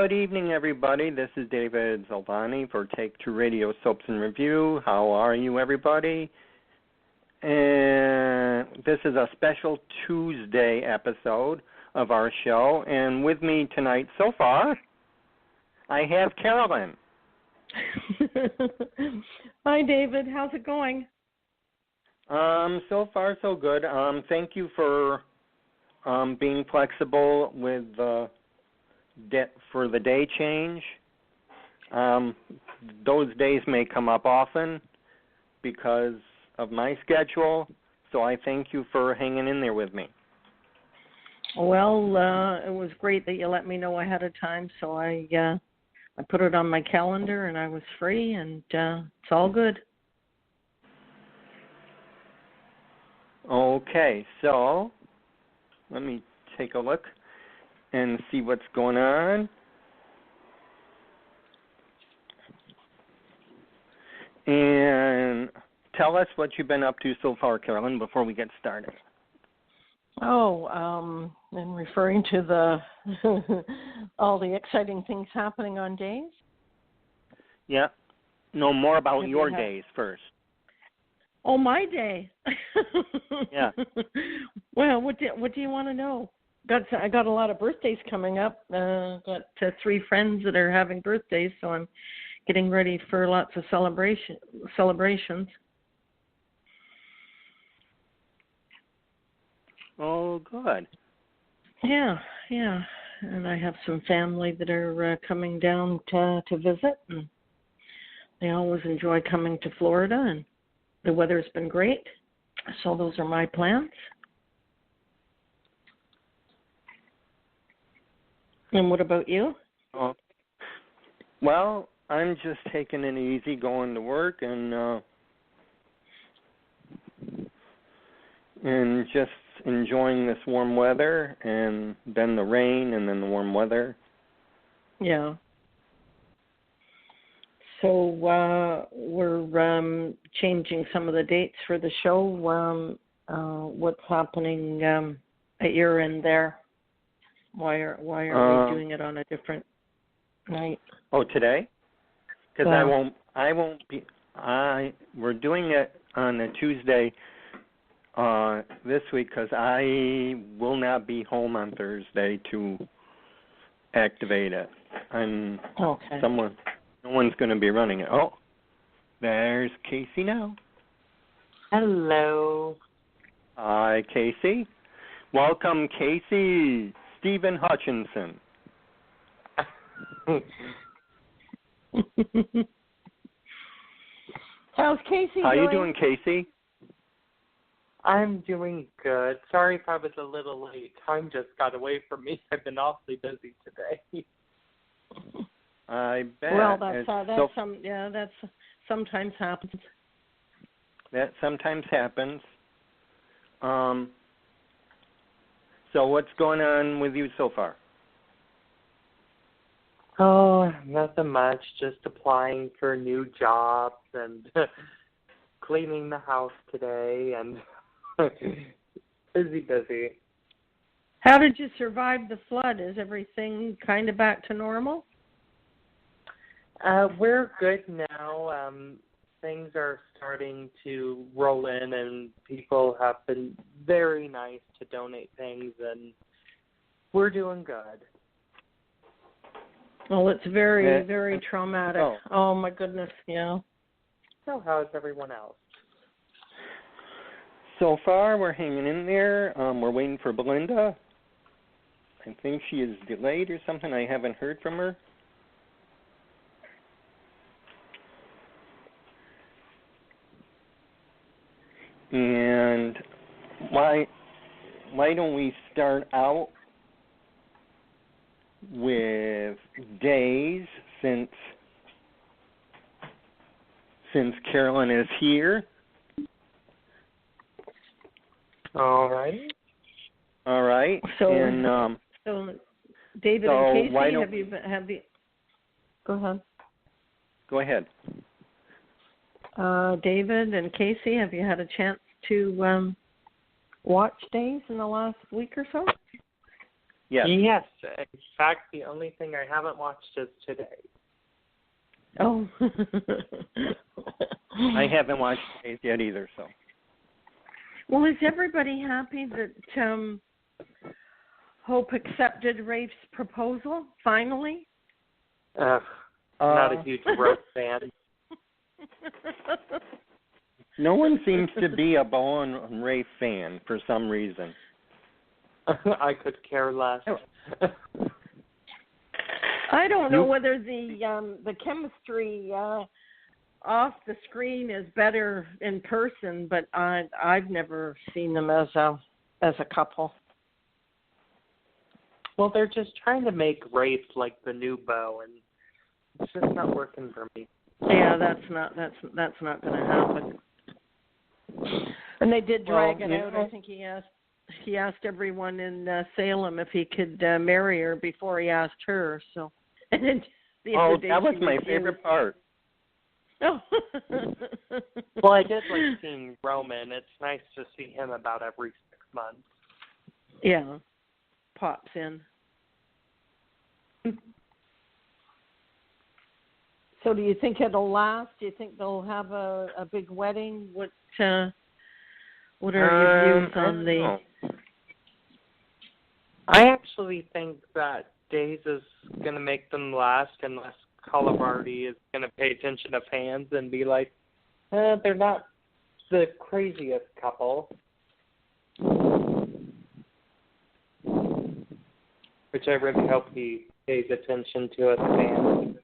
Good evening, everybody. This is David Zolvani for Take Two Radio Soaps and Review. How are you, everybody? And this is a special Tuesday episode of our show. And with me tonight so far, I have Carolyn. Hi, David. How's it going? So far, so good. Thank you for being flexible with for the day change. Those days may come up often because of my schedule, so I thank you for hanging in there with me. Well, it was great that you let me know ahead of time, so I put it on my calendar and I was free, and it's all good. Okay, so let me take a look and see what's going on. And tell us what you've been up to so far, Carolyn, before we get started. And referring to the all the exciting things happening on days? Yeah. Know more about your days first. Oh, my day. Yeah. Well, what do you want to know? I got a lot of birthdays coming up. Got 3 friends that are having birthdays, so I'm getting ready for lots of celebrations. Oh, good. Yeah. And I have some family that are coming down to visit, and they always enjoy coming to Florida, and the weather's been great. So those are my plans. And what about you? Well, I'm just taking it easy, going to work, and just enjoying this warm weather, and then the rain, and then the warm weather. Yeah. So we're changing some of the dates for the show. What's happening at your end there? Why are we doing it on a different night? Oh, today? Because I won't be. We're doing it on a Tuesday this week because I will not be home on Thursday to activate it. Okay. No one's going to be running it. Oh, there's Casey now. Hello. Hi, Casey. Welcome, Casey. Stephen Hutchinson. How's Casey doing? How you doing, Casey? I'm doing good. Sorry if I was a little late. Time just got away from me. I've been awfully busy today. I bet. Well, that's sometimes happens. That sometimes happens. So what's going on with you so far? Oh, nothing much. Just applying for new jobs and cleaning the house today and busy. How did you survive the flood? Is everything kind of back to normal? We're good now. Things are starting to roll in, and people have been very nice to donate things, and we're doing good. Well, it's very, very traumatic. Oh, my goodness, yeah. So how is everyone else? So far, we're hanging in there. We're waiting for Belinda. I think she is delayed or something. I haven't heard from her. And why don't we start out with days since Carolyn is here? All right. So, and so David and Casey, have you? Go ahead. Go ahead. David and Casey, have you had a chance to watch days in the last week or so? Yes. Yes. In fact, the only thing I haven't watched is today. Oh. I haven't watched it yet either, so. Well, is everybody happy that Hope accepted Rafe's proposal, finally? Not a huge Rose fan. No one seems to be a Bo and Rafe fan for some reason. I could care less. I don't know whether the chemistry off the screen is better in person, but I've never seen them as a couple. Well, they're just trying to make Rafe like the new Bo, and it's just not working for me. Yeah, that's not going to happen. And they did drag it out. I think he asked everyone in Salem if he could marry her before he asked her. So, and then that was my favorite part. Oh. Well, I did like seeing Roman. It's nice to see him about every 6 months. Yeah, pops in. So, do you think it'll last? Do you think they'll have a big wedding? What are your views on the? I actually think that Days is going to make them last unless Calavardi is going to pay attention to fans and be like, they're not the craziest couple. Which I really hope he pays attention to as fans.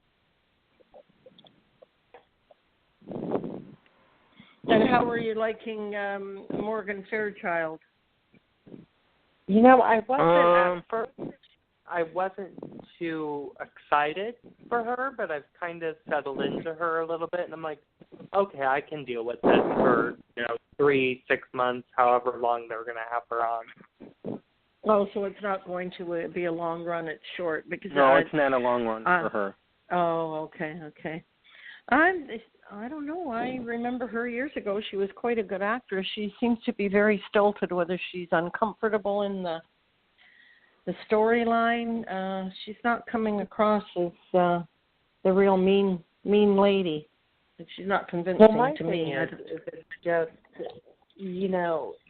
And how are you liking Morgan Fairchild? You know, I wasn't at first. I wasn't too excited for her, but I've kind of settled into her a little bit, and I'm like, okay, I can deal with this for 3-6 months, however long they're going to have her on. Oh, so it's not going to be a long run; it's short because no, it's not a long run for her. Oh, okay. I don't know. I remember her years ago. She was quite a good actress. She seems to be very stilted, whether she's uncomfortable in the storyline. She's not coming across as the real mean lady. She's not convincing to me. It's just,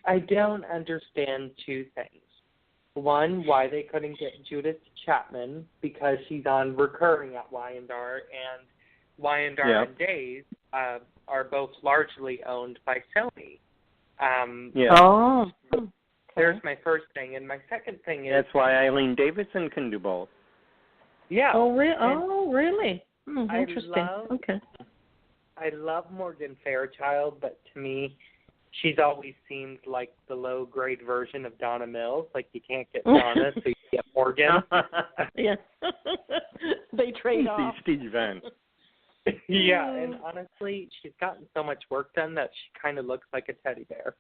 I don't understand two things. One, why they couldn't get Judith Chapman because she's on recurring at Y&R, and Y&R and Days are both largely owned by Sony. Oh. There's my first thing. And my second thing is... That's why Eileen Davidson can do both. Yeah. Oh, really? Interesting. I love Morgan Fairchild, but to me, she's always seemed like the low-grade version of Donna Mills. Like, you can't get Donna, so you get Morgan. Yeah. They trade off. Steve Vance. Yeah, and honestly, she's gotten so much work done that she kind of looks like a teddy bear.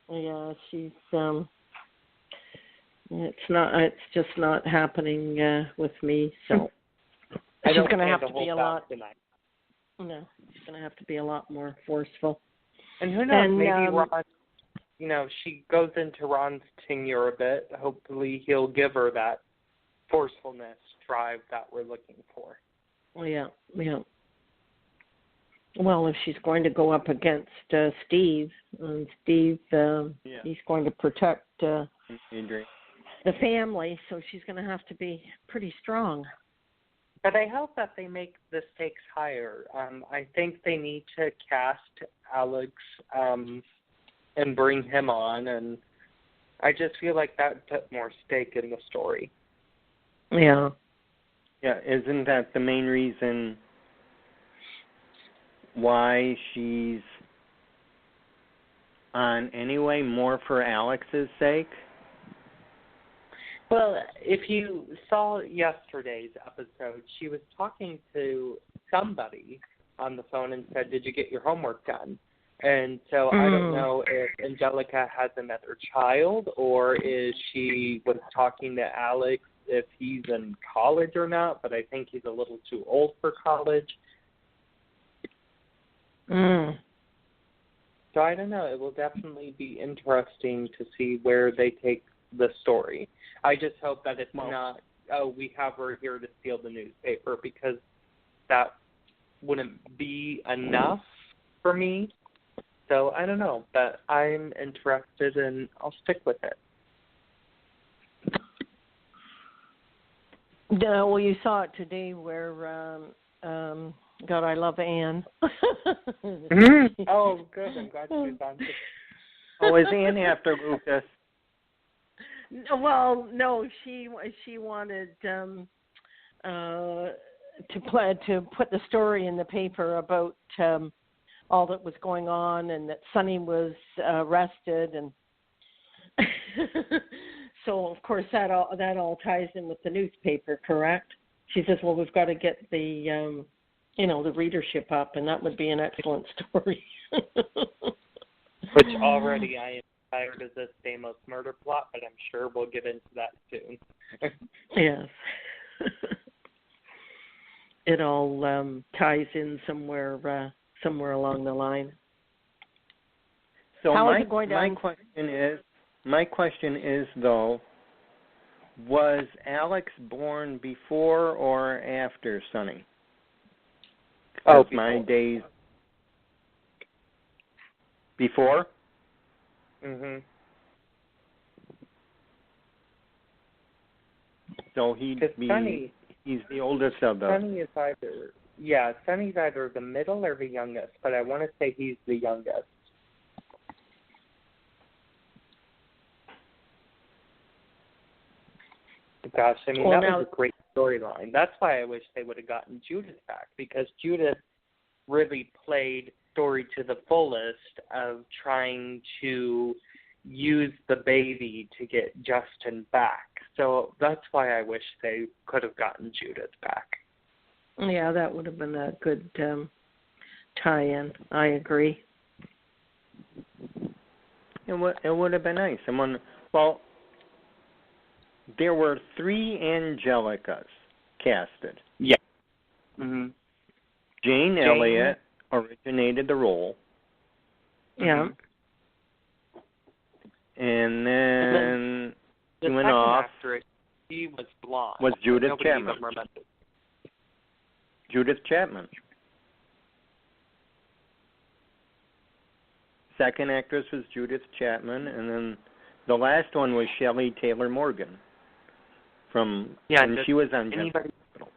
Yeah, she's it's just not happening with me. So she's going to have to be a lot. Tonight. No, she's going to have to be a lot more forceful. And who knows? Maybe Ron. She goes into Ron's tenure a bit. Hopefully, he'll give her that forcefulness, drive that we're looking for. Yeah. Well, if she's going to go up against Steve, and Steve, he's going to protect the family, so she's going to have to be pretty strong. But I hope that they make the stakes higher. I think they need to cast Alex and bring him on, and I just feel like that put more stake in the story. Yeah. Yeah, isn't that the main reason why she's on anyway, more for Alex's sake? Well, if you saw yesterday's episode, she was talking to somebody on the phone and said, "Did you get your homework done?" And so I don't know if Angelica has another child or is she was talking to Alex if he's in college or not, but I think he's a little too old for college. So I don't know. It will definitely be interesting to see where they take the story. I just hope that it's not, we have her here to steal the newspaper, because that wouldn't be enough for me. So I don't know, but I'm interested and I'll stick with it. Well, you saw it today where, God, I love Anne. Oh, good. I'm glad she's on. Oh, is Anne after Lucas? Well, no, she wanted to put the story in the paper about all that was going on, and that Sonny was arrested, and so of course that all ties in with the newspaper, correct? She says, well, we've got to get the the readership up, and that would be an excellent story. Which already I am tired of this Stamos murder plot, but I'm sure we'll get into that soon. Yes. It all ties in somewhere along the line. So how is it going down? My question is though, was Alex born before or after Sonny? Oh, my days before. Mhm. So he's the oldest of those. Sonny is Sonny's either the middle or the youngest, but I want to say he's the youngest. Gosh, I mean, that was a great storyline. That's why I wish they would have gotten Judith back, because Judith really played story to the fullest of trying to use the baby to get Justin back. So that's why I wish they could have gotten Judith back. Yeah, that would have been a good tie-in. I agree. It would have been nice. There were 3 Angelicas casted. Yeah. Mm-hmm. Jane Elliott originated the role. Yeah. And then the went second off. Actress, she was blonde. Was Judith Nobody Chapman. even remembers. Judith Chapman. Second actress was Judith Chapman, and then the last one was Shelley Taylor Morgan. And she was on General Hospital.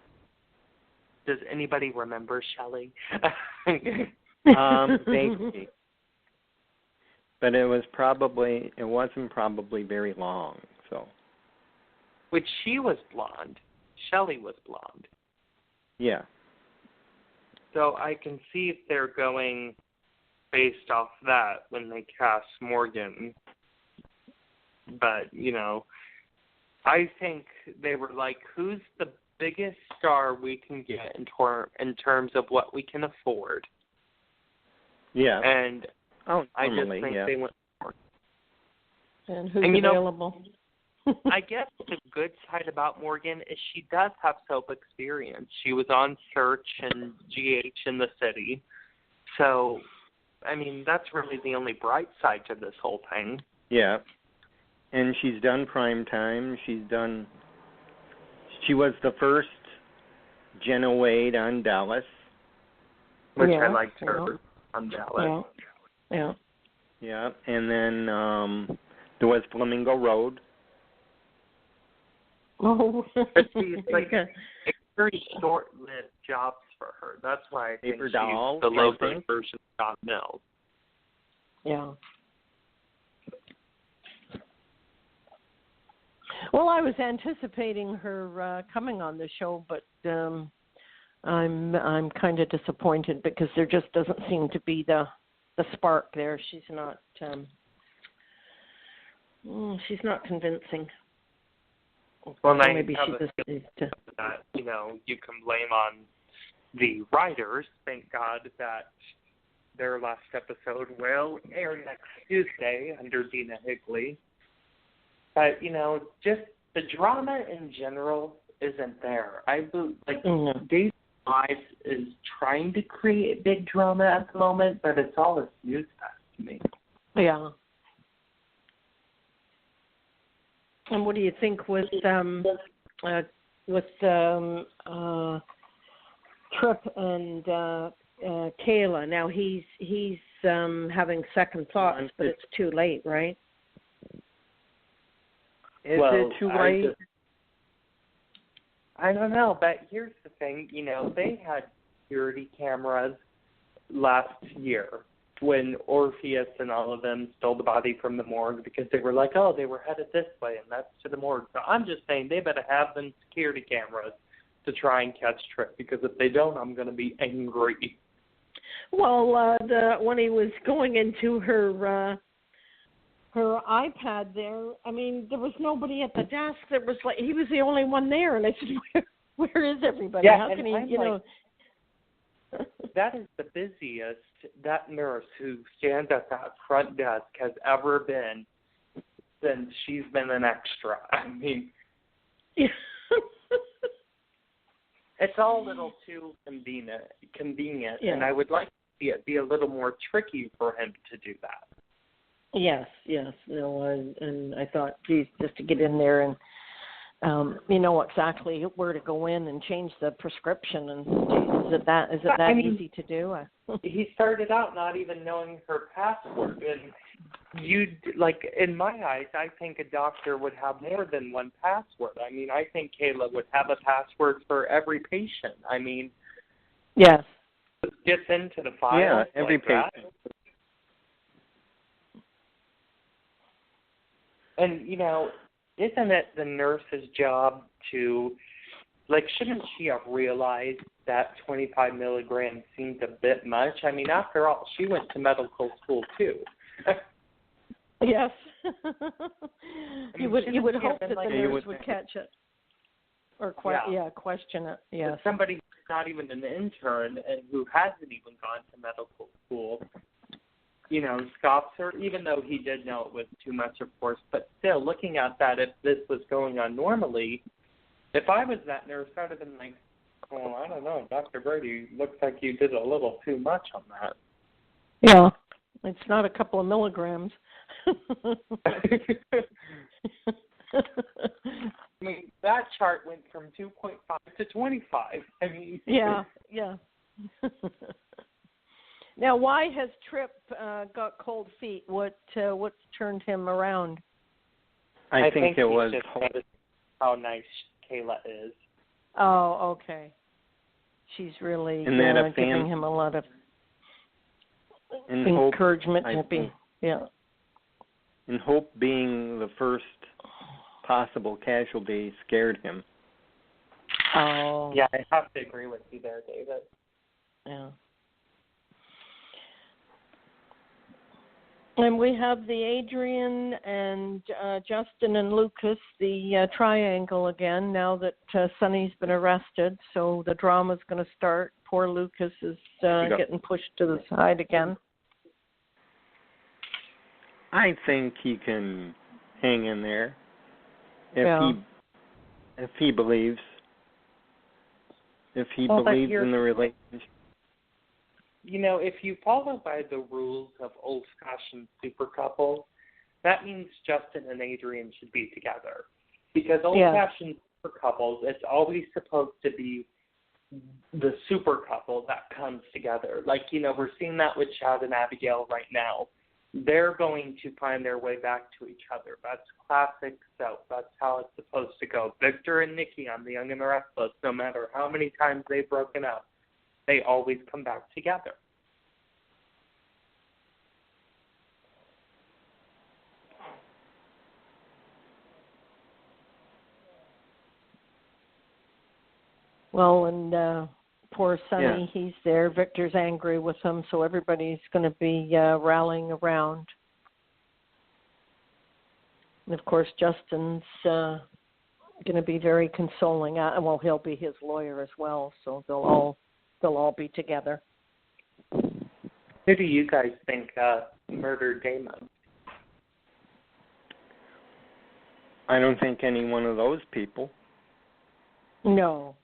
Does anybody remember Shelley? Vaguely. But it wasn't probably very long, so. Which she was blonde. Shelley was blonde. Yeah. So I can see if they're going based off that when they cast Morgan. But, I think they were like, who's the biggest star we can get in terms of what we can afford? Yeah. And I just normally, think they went for it. And who's available? I guess the good side about Morgan is she does have soap experience. She was on Search and GH in the City. So, I mean, that's really the only bright side to this whole thing. Yeah. And she's done Primetime. She was the first Jenna Wade on Dallas. Which I liked her on Dallas. Yeah. Yeah. And then there was Flamingo Road. Oh. But she's like, it's very short-lived jobs for her. That's why I think Paper she's Doll, the low-grade version of Scott Mills. Yeah. Well, I was anticipating her coming on the show, but I'm kind of disappointed because there just doesn't seem to be the spark there. She's not convincing. Well, maybe she just needs to. That, you can blame on the writers. Thank God that their last episode will air next Tuesday under Dina Higley. But, just the drama in general isn't there. Daisy Wise is trying to create big drama at the moment, but it's all a snooze fest to me. Yeah. And what do you think with Tripp and Kayla? Now he's having second thoughts, but it's too late, right? Is it too late? I don't know, but here's the thing. They had security cameras last year when Orpheus and all of them stole the body from the morgue because they were like, oh, they were headed this way, and that's to the morgue. So I'm just saying they better have them security cameras to try and catch Tripp, because if they don't, I'm going to be angry. Well, when he was going into her iPad there, I mean, there was nobody at the desk. There was he was the only one there, and I said, where is everybody? Yeah, how can he, that is the busiest that nurse who stands at that front desk has ever been since she's been an extra. I mean, it's all a little too convenient, yeah. And I would like to see it be a little more tricky for him to do that. Yes. No, and I thought, geez, just to get in there and you know exactly where to go in and change the prescription, and geez, is it that easy to do? He started out not even knowing her password, and in my eyes, I think a doctor would have more than one password. I mean, I think Kayla would have a password for every patient. I mean, yes, it gets into the file. Yeah, every patient. That. And, isn't it the nurse's job to, shouldn't she have realized that 25 milligrams seems a bit much? I mean, after all, she went to medical school, too. Yes. You would hope that the like, nurse would catch it. Or question it, yes. But somebody who's not even an intern and who hasn't even gone to medical school, scoffs her, even though he did know it was too much, of course. But still, looking at that, if this was going on normally, if I was that nurse, I would have been like, well, I don't know, Dr. Brady, looks like you did a little too much on that. Yeah, it's not a couple of milligrams. I mean, that chart went from 2.5 to 25. I mean, yeah. Now, why has Tripp got cold feet? What's turned him around? I think it was how nice Kayla is. Oh, okay. She's really giving him a lot of encouragement to be. Yeah. And Hope being the first possible casualty scared him. Oh. Yeah, I have to agree with you there, David. Yeah. And we have the Adrian and Justin and Lucas, the triangle again, now that Sonny's been arrested. So the drama's going to start. Poor Lucas is getting pushed to the side again. I think he can hang in there if he believes. If he believes in the relationship. If you follow by the rules of old-fashioned super couples, that means Justin and Adrian should be together. Because old-fashioned super couples, it's always supposed to be the super couple that comes together. We're seeing that with Chad and Abigail right now. They're going to find their way back to each other. That's classic soap. That's how it's supposed to go. Victor and Nikki on The Young and the Restless, no matter how many times they've broken up, they always come back together. Well, and poor Sonny, he's there. Victor's angry with him, so everybody's going to be rallying around. And, of course, Justin's going to be very consoling. Well, he'll be his lawyer as well, so they'll all be together. Who do you guys think murdered Damon? I don't think any one of those people. No.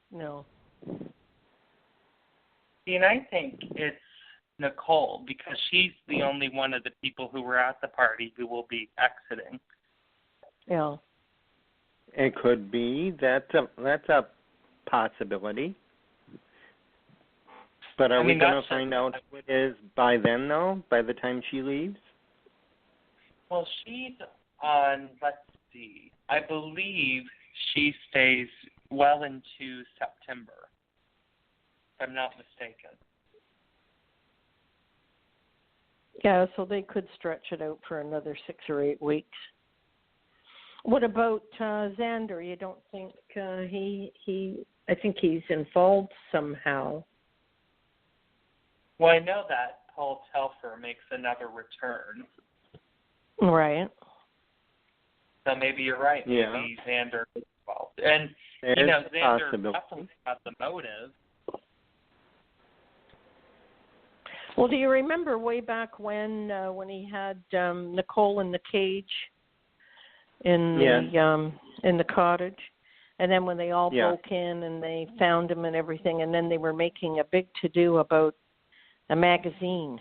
See, and I think it's Nicole, because she's the only one of the people who were at the party who will be exiting. Yeah. It could be. That's a possibility. But are we going to find out who it is by then, though? By the time she leaves? Well, she's on, let's see, I believe she stays well into September, if I'm not mistaken. Yeah, so they could stretch it out for another 6 or 8 weeks. What about Xander? You don't think I think he's involved somehow. Well, I know that Paul Telfer makes another return. Right. So maybe you're right. Yeah. Maybe Xander is involved. And, There's Xander definitely got the motive. Well, do you remember way back when he had Nicole in the cage in the cottage, and then when they all broke in and they found him and everything, and then they were making a big to-do about a magazine.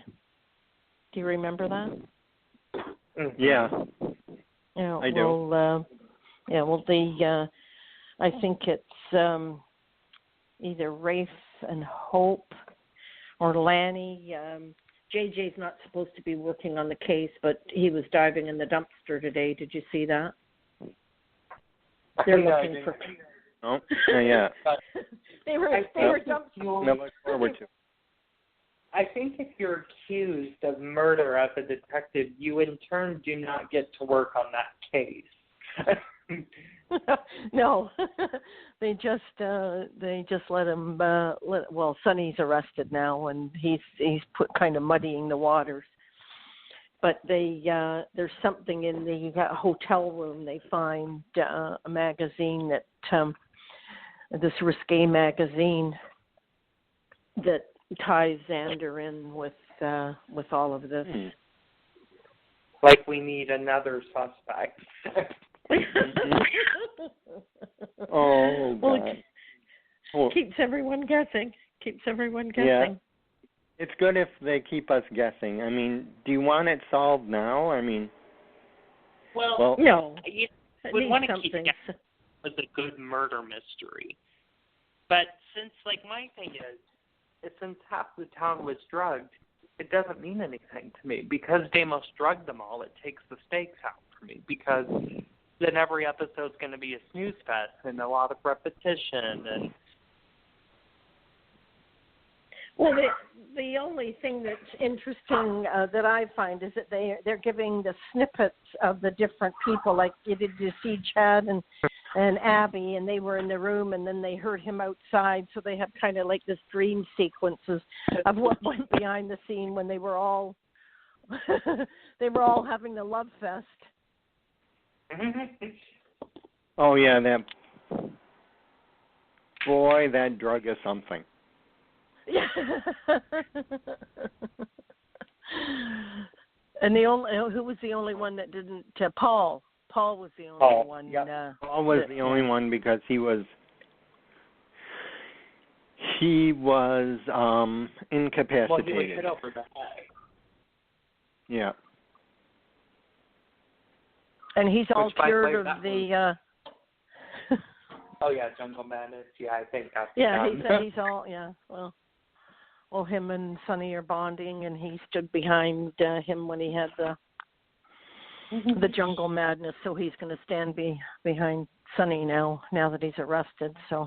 Do you remember that? Yeah. Yeah, I do. I think it's either Rafe and Hope or Lanny. JJ's not supposed to be working on the case, but he was diving in the dumpster today. Did you see that? They're looking for. Oh, yeah. they were dumpster. No, look forward to. I think if you're accused of murder as a detective, you in turn do not get to work on that case. No, they just let him. Well, Sonny's arrested now, and he's kind of muddying the waters. But there's something in the hotel room. They find a magazine that this risque magazine that ties Xander in with all of this. Like we need another suspect. Oh, God. Keeps everyone guessing. Yeah. It's good if they keep us guessing. I mean, do you want it solved now? I mean, well no. You would want to keep guessing with a good murder mystery. But since, my thing is since half the town was drugged, it doesn't mean anything to me. Because Deimos drugged them all, it takes the stakes out for me. Because then every episode's going to be a snooze fest and a lot of repetition. And well, the only thing that's interesting that I find is that they're giving the snippets of the different people. Like you see Chad and Abby, and they were in the room, and then they heard him outside. So they have kind of like this dream sequences of what went behind the scene when they were all having the love fest. Oh yeah, that drug is something. Yeah. And who was the only one that didn't? Paul. Paul was the only one. Yeah. Paul was the only one because he was incapacitated. Well, he was hit over the head. Yeah. And he's all cured of the. Oh yeah, Jungle Madness. Yeah, I think that's. Yeah, he's all. Yeah, well, him and Sonny are bonding, and he stood behind him when he had the Jungle Madness. So he's going to stand behind Sonny now that he's arrested. So.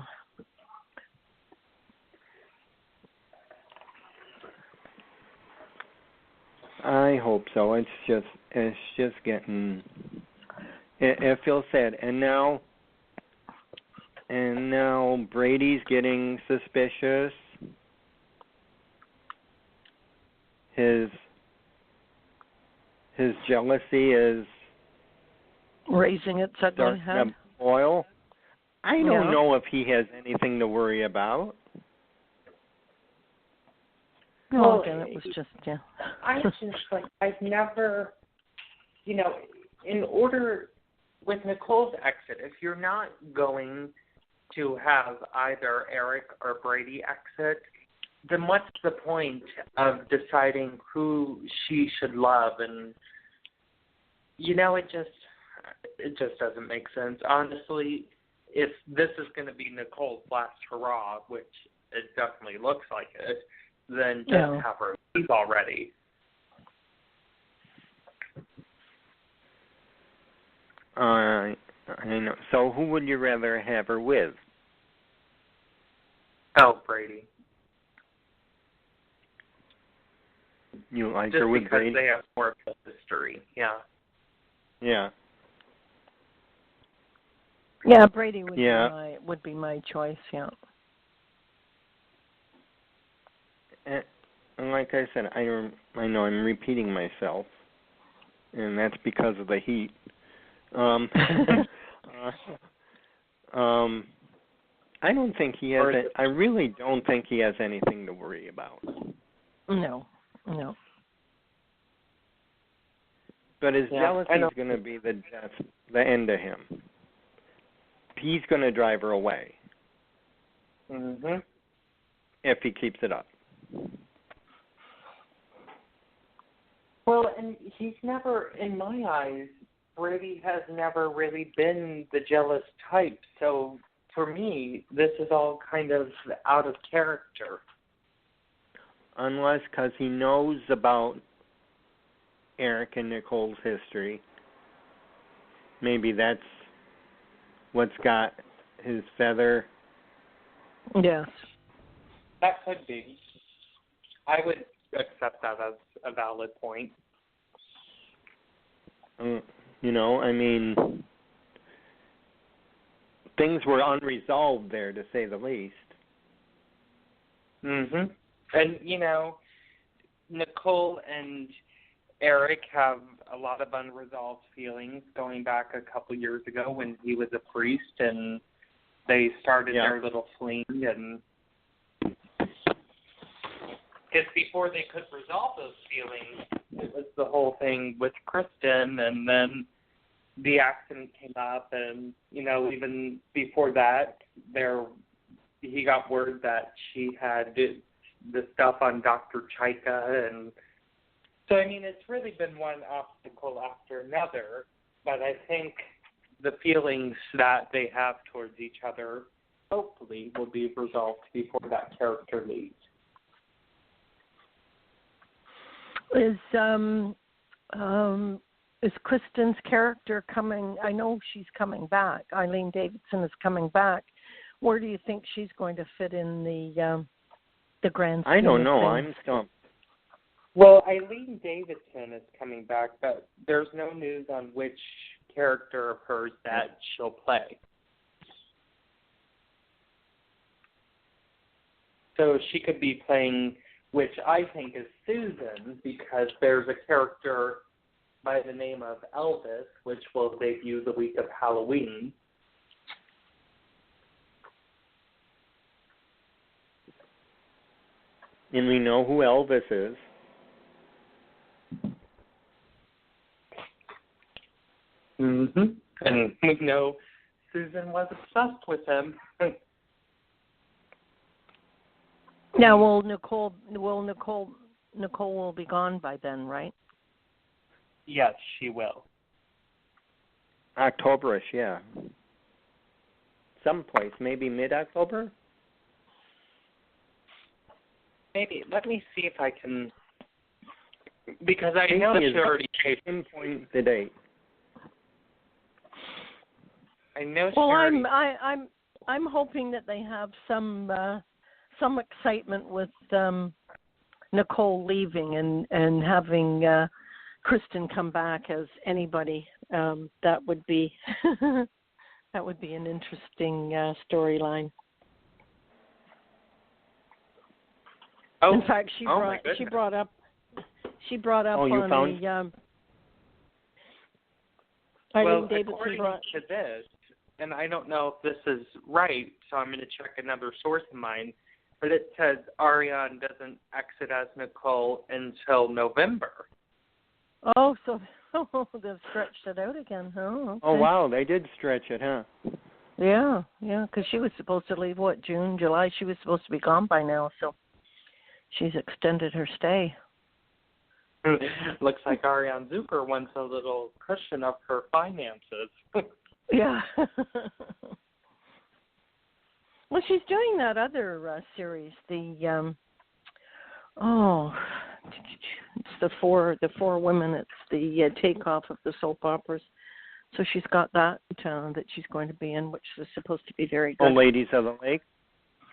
I hope so. It's just getting. It feels sad, and now Brady's getting suspicious. His jealousy is raising its ugly head. Boil. I don't know if he has anything to worry about. Well, again, it was just I've never, in order with Nicole's exit, if you're not going to have either Eric or Brady exit, then what's the point of deciding who she should love? And, it just doesn't make sense. Honestly, if this is going to be Nicole's last hurrah, which it definitely looks like it, then just have her leave already. I know. So who would you rather have her with? Oh, Brady. You like just her with because Brady? They have more of a history, yeah. Yeah. Yeah, Brady would be my choice, yeah. And like I said, I know I'm repeating myself, and that's because of the heat. I don't think he has. I really don't think he has anything to worry about. No. But his jealousy is going to be the end of him. He's going to drive her away. Mhm. If he keeps it up. Well, and he's never, in my eyes, Brady has never really been the jealous type. So for me, this is all kind of out of character. Unless because he knows about Eric and Nicole's history. Maybe that's what's got his feather. Yes. That could be. I would accept that as a valid point. I mean, things were unresolved there, to say the least. Mhm. And, Nicole and Eric have a lot of unresolved feelings going back a couple years ago when he was a priest and they started their little fling. And because before they could resolve those feelings, it was the whole thing with Kristen, and then the accident came up, and, even before that, he got word that she had the stuff on Dr. Chaika, and so, it's really been one obstacle after another, but I think the feelings that they have towards each other hopefully will be resolved before that character leaves. Is Kristen's character coming? I know she's coming back. Eileen Davidson is coming back. Where do you think she's going to fit in the grand scheme? I don't know. Things? I'm stumped. Well, Eileen Davidson is coming back, but there's no news on which character of hers that she'll play. So she could be playing, which I think is Susan, because there's a character by the name of Elvis, which will debut the week of Halloween. And we know who Elvis is. Mhm. And we know Susan was obsessed with him. Now, Nicole will be gone by then, right? Yes, she will. Octoberish, yeah. Someplace, maybe mid-October? Maybe. Let me see if I can, because I know she already pinpoint the date. I know. Well, I'm hoping that they have some excitement with Nicole leaving and having Kristen come back as anybody. That would be that would be an interesting storyline. Oh, in fact, she brought up on the Eileen Davidson according to this, and I don't know if this is right, so I'm going to check another source of mine, but it says Ariane doesn't exit as Nicole until November. Oh, so they've stretched it out again, huh? Okay. Oh, wow, they did stretch it, huh? Yeah, because she was supposed to leave, June, July? She was supposed to be gone by now, so she's extended her stay. Looks like Ariane Zucker wants a little cushion of her finances. Yeah. Well, she's doing that other series, it's the four women. It's the takeoff of the soap operas. So she's got that that she's going to be in, which is supposed to be very good. Oh, Ladies of the Lake?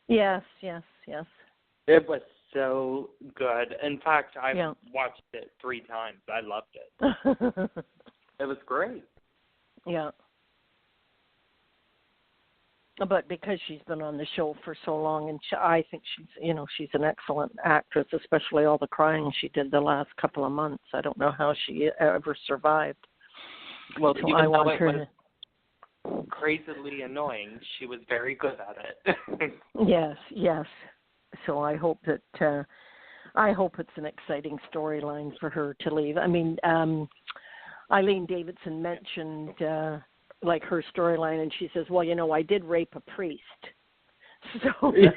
Yes. It was so good. In fact, I watched it 3 times. I loved it. It was great. Yeah. But because she's been on the show for so long, and I think she's an excellent actress, especially all the crying she did the last couple of months. I don't know how she ever survived. Well, so even I though want it her was crazily annoying, she was very good at it. Yes. So I hope that it's an exciting storyline for her to leave. I mean, Eileen Davidson mentioned like her storyline, and she says, "Well, I did rape a priest." So I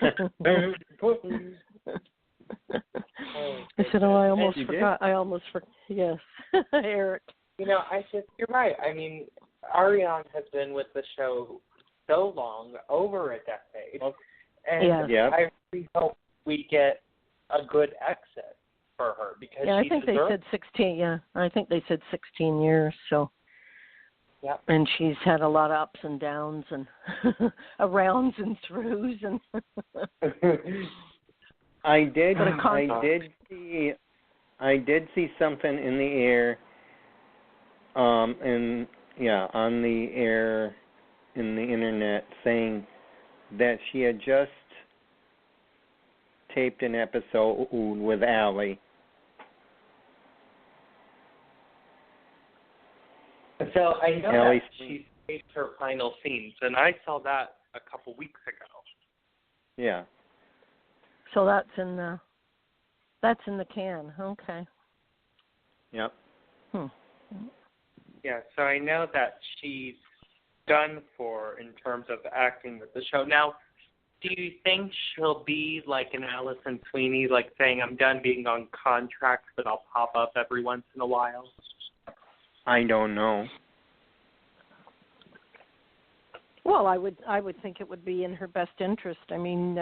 said, "Oh, I almost forgot. I almost forgot." Yes, Eric. You're right. I mean, Ariane has been with the show so long, over a decade, and I really hope we get a good exit for her because I think they said 16. Yeah, I think they said 16 years. So. Yep. And she's had a lot of ups and downs and arounds and throughs and. I did see something in the air, on the air in the internet saying that she had just taped an episode with Allie. So I know that she taped her final scenes, and I saw that a couple weeks ago. Yeah. So that's in the can. Okay. Yep. Yeah, so I know that she's done for in terms of acting with the show. Now, do you think she'll be like an Allison Sweeney, like saying, I'm done being on contract, but I'll pop up every once in a while? I don't know. Well, I would think it would be in her best interest. I mean,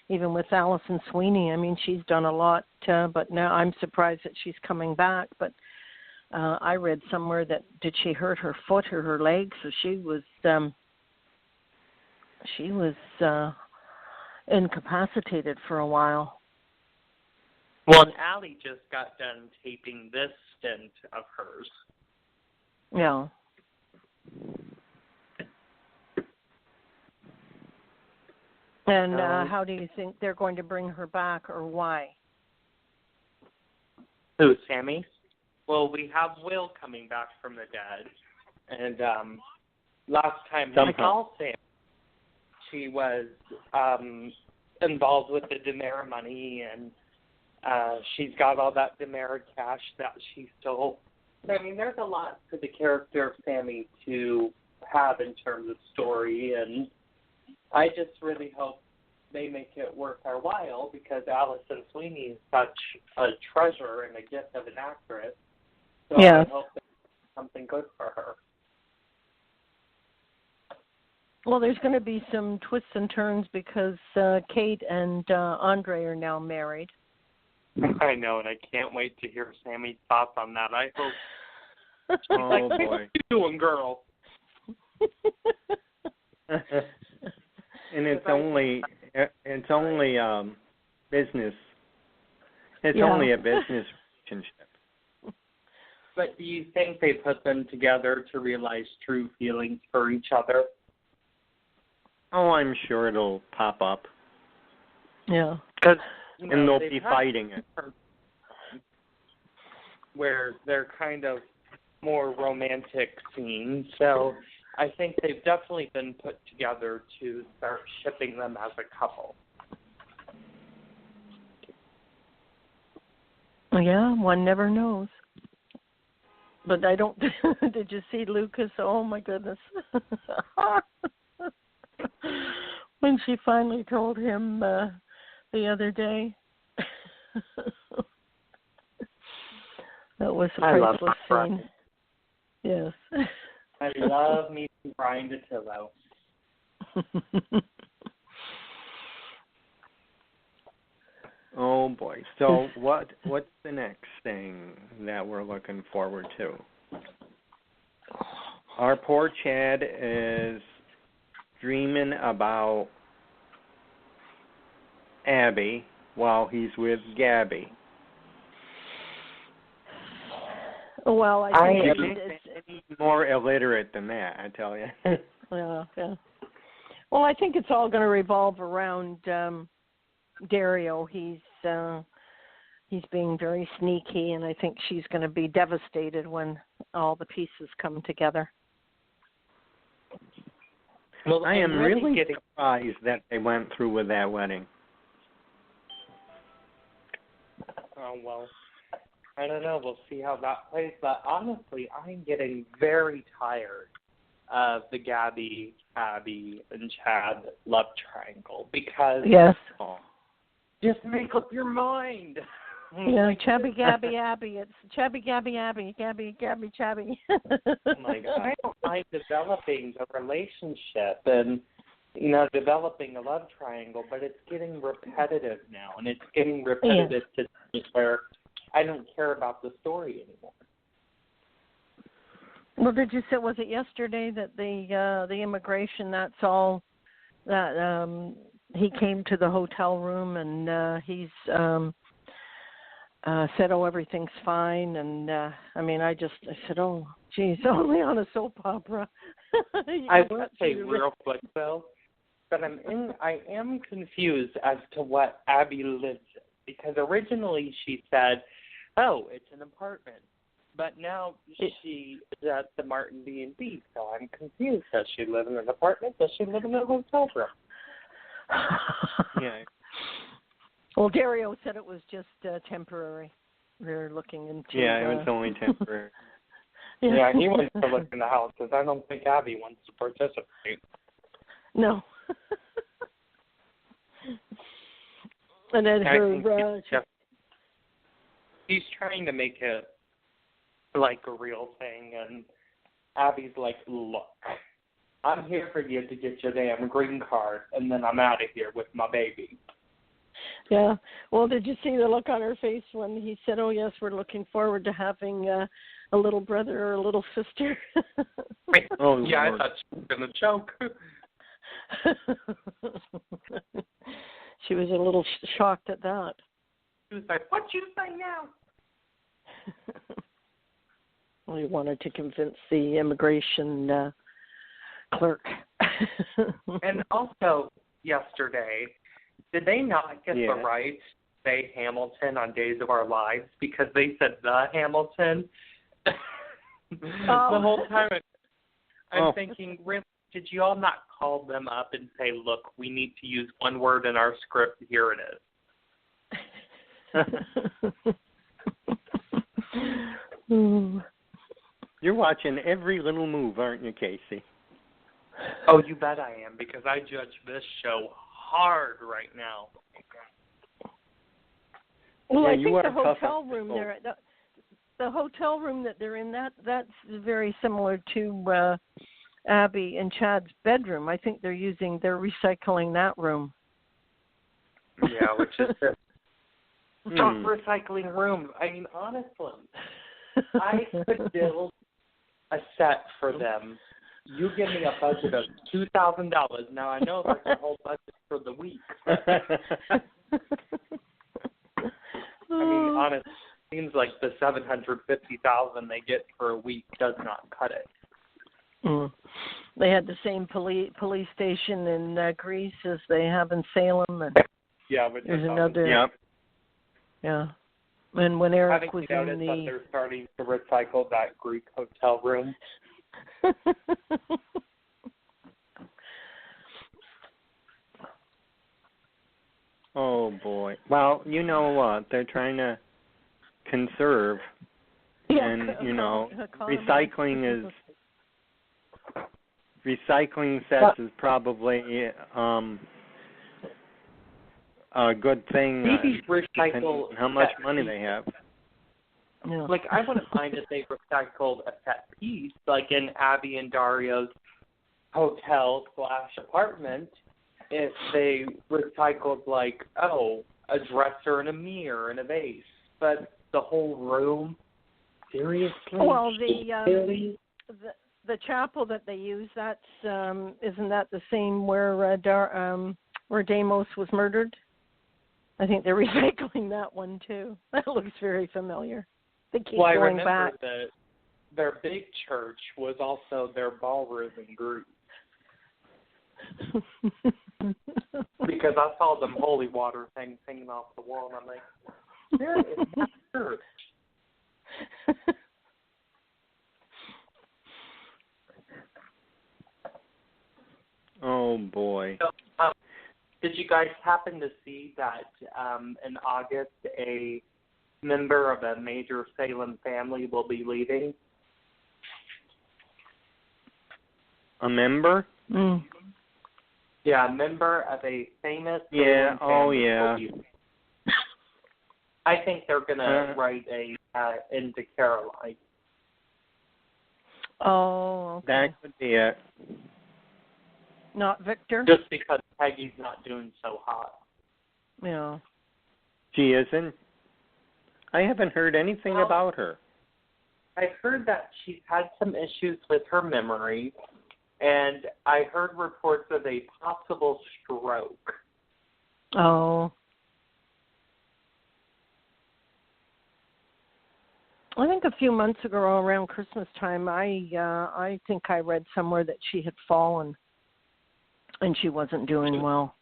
even with Allison Sweeney, I mean, she's done a lot, but now I'm surprised that she's coming back. But I read somewhere that did she hurt her foot or her leg? So she was incapacitated for a while. Well, and Allie just got done taping this stint of hers. Yeah. And how do you think they're going to bring her back, or why? Who, Sammy? Well, we have Will coming back from the dead. And last time we saw Sammy, she was involved with the Demera money, and she's got all that Demera cash that she stole. I mean, there's a lot to the character of Sammy to have in terms of story, and I just really hope they make it worth our while because Allison Sweeney is such a treasure and a gift of an actress. So I hope there's something good for her. Well, there's going to be some twists and turns because Kate and Andre are now married. I know, and I can't wait to hear Sammy's thoughts on that. I hope. Oh, like, boy. what are you doing, girl? And it's only business. It's only a business relationship. But do you think they put them together to realize true feelings for each other? Oh, I'm sure it'll pop up. Yeah. Because and they'll be fighting it. Where they're kind of more romantic scenes. So I think they've definitely been put together to start shipping them as a couple. Yeah, one never knows. But I don't. Did you see Lucas? Oh my goodness! When she finally told him the other day. That was a I love priceless Brian. scene. Yes. I love me some Brian DeTillo. Oh boy. So what's the next thing that we're looking forward to? Our poor Chad is dreaming about Abby while he's with Gabby. Well, I think it's any more illiterate than that, I tell you. Yeah. Well, I think it's all going to revolve around Dario. He's being very sneaky, and I think she's going to be devastated when all the pieces come together. Well, I am really surprised that they went through with that wedding. Oh, well, I don't know. We'll see how that plays. But honestly, I'm getting very tired of the Gabby, Abby, and Chad love triangle because just make up your mind. Yeah, Chubby, Gabby, Abby. It's Chubby, Gabby, Abby, Gabby, Gabby, Chubby. Like, I don't mind developing a relationship and, developing a love triangle, but it's getting repetitive now, and it's getting repetitive to the point where I don't care about the story anymore. Well, was it yesterday that the immigration, that's all, that he came to the hotel room and he's said, oh, everything's fine. And, I said, oh, geez, only on a soap opera. I will say real quick, though, that I am confused as to what Abby lives in. Because originally she said, oh, it's an apartment. But now she is at the Martin B&B, so I'm confused. Does she live in an apartment? Does she live in a hotel room? Yeah. Well, Dario said it was just temporary. They're looking into. Yeah, it was only temporary. Yeah, he wants to look in the house because I don't think Abby wants to participate. No. And then he's trying to make it like a real thing, and Abby's like, look, I'm here for you to get your damn green card, and then I'm out of here with my baby. Yeah. Well, did you see the look on her face when he said, oh, yes, we're looking forward to having a little brother or a little sister? Oh, yeah, Lord. I thought she was going to choke. She was a little shocked at that. She was like, what you say now? Well, he wanted to convince the immigration clerk. And also, yesterday, did they not get the right to say Hamilton on Days of Our Lives because they said the Hamilton? The whole time I'm thinking, really, did you all not call them up and say, look, we need to use one word in our script, here it is. You're watching every little move, aren't you, Casey? Oh, you bet I am, because I judge this show hard right now. Well, yeah, I think the hotel room there, the hotel room that they're in, that's very similar to Abby and Chad's bedroom. I think they're recycling that room. Yeah, which is the top recycling room. I mean, honestly, I could build a set for them. You give me a budget of $2,000. Now, I know that's the whole budget for the week. I mean, honestly, it seems like the $750,000 they get for a week does not cut it. They had the same police station in Greece as they have in Salem, and but there's another. Yeah. And when Eric was in that they're starting to recycle that Greek hotel room. Oh boy. Well, you know what? They're trying to conserve, and recycling sets is probably a good thing. Recycle how much money they have. Yeah. Like, I wouldn't mind if they recycled a set piece, like in Abby and Dario's hotel/apartment, if they recycled, like, a dresser and a mirror and a vase. But the whole room, seriously? Well, the chapel that they use, that's isn't that the same where Deimos was murdered? I think they're recycling that one too. That looks very familiar. They keep going back. I remember that their big church was also their ballroom and group. Because I saw them holy water things hanging off the wall, and I'm like, where is that church? Oh, boy. So, did you guys happen to see that in August a member of a major Salem family will be leaving? A member? Mm. Yeah, a member of a famous Yeah, Salem family yeah. will be leaving. I think they're going to write a into Caroline. Oh, okay. That could be it. Not Victor? Just because Peggy's not doing so hot. Yeah. She isn't? I haven't heard anything about her. I heard that she's had some issues with her memory, and I heard reports of a possible stroke. Oh. I think a few months ago around Christmas time, I think I read somewhere that she had fallen and she wasn't doing well.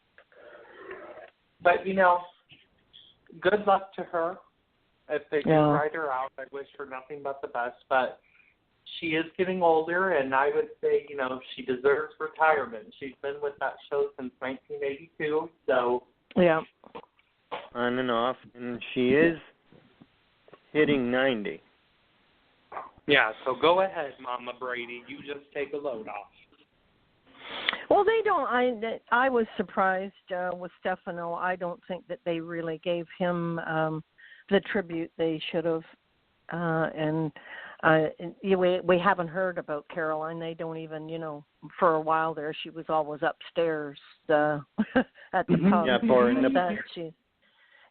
But, good luck to her. If they do write her out, I wish her nothing but the best. But she is getting older, and I would say, she deserves retirement. She's been with that show since 1982, so. Yeah. On and off, and she is hitting 90. Yeah, so go ahead, Mama Brady. You just take a load off. Well, they don't. I was surprised with Stefano. I don't think that they really gave him the tribute they should have. We haven't heard about Caroline. They don't even, for a while there, she was always upstairs at the pub. Yeah,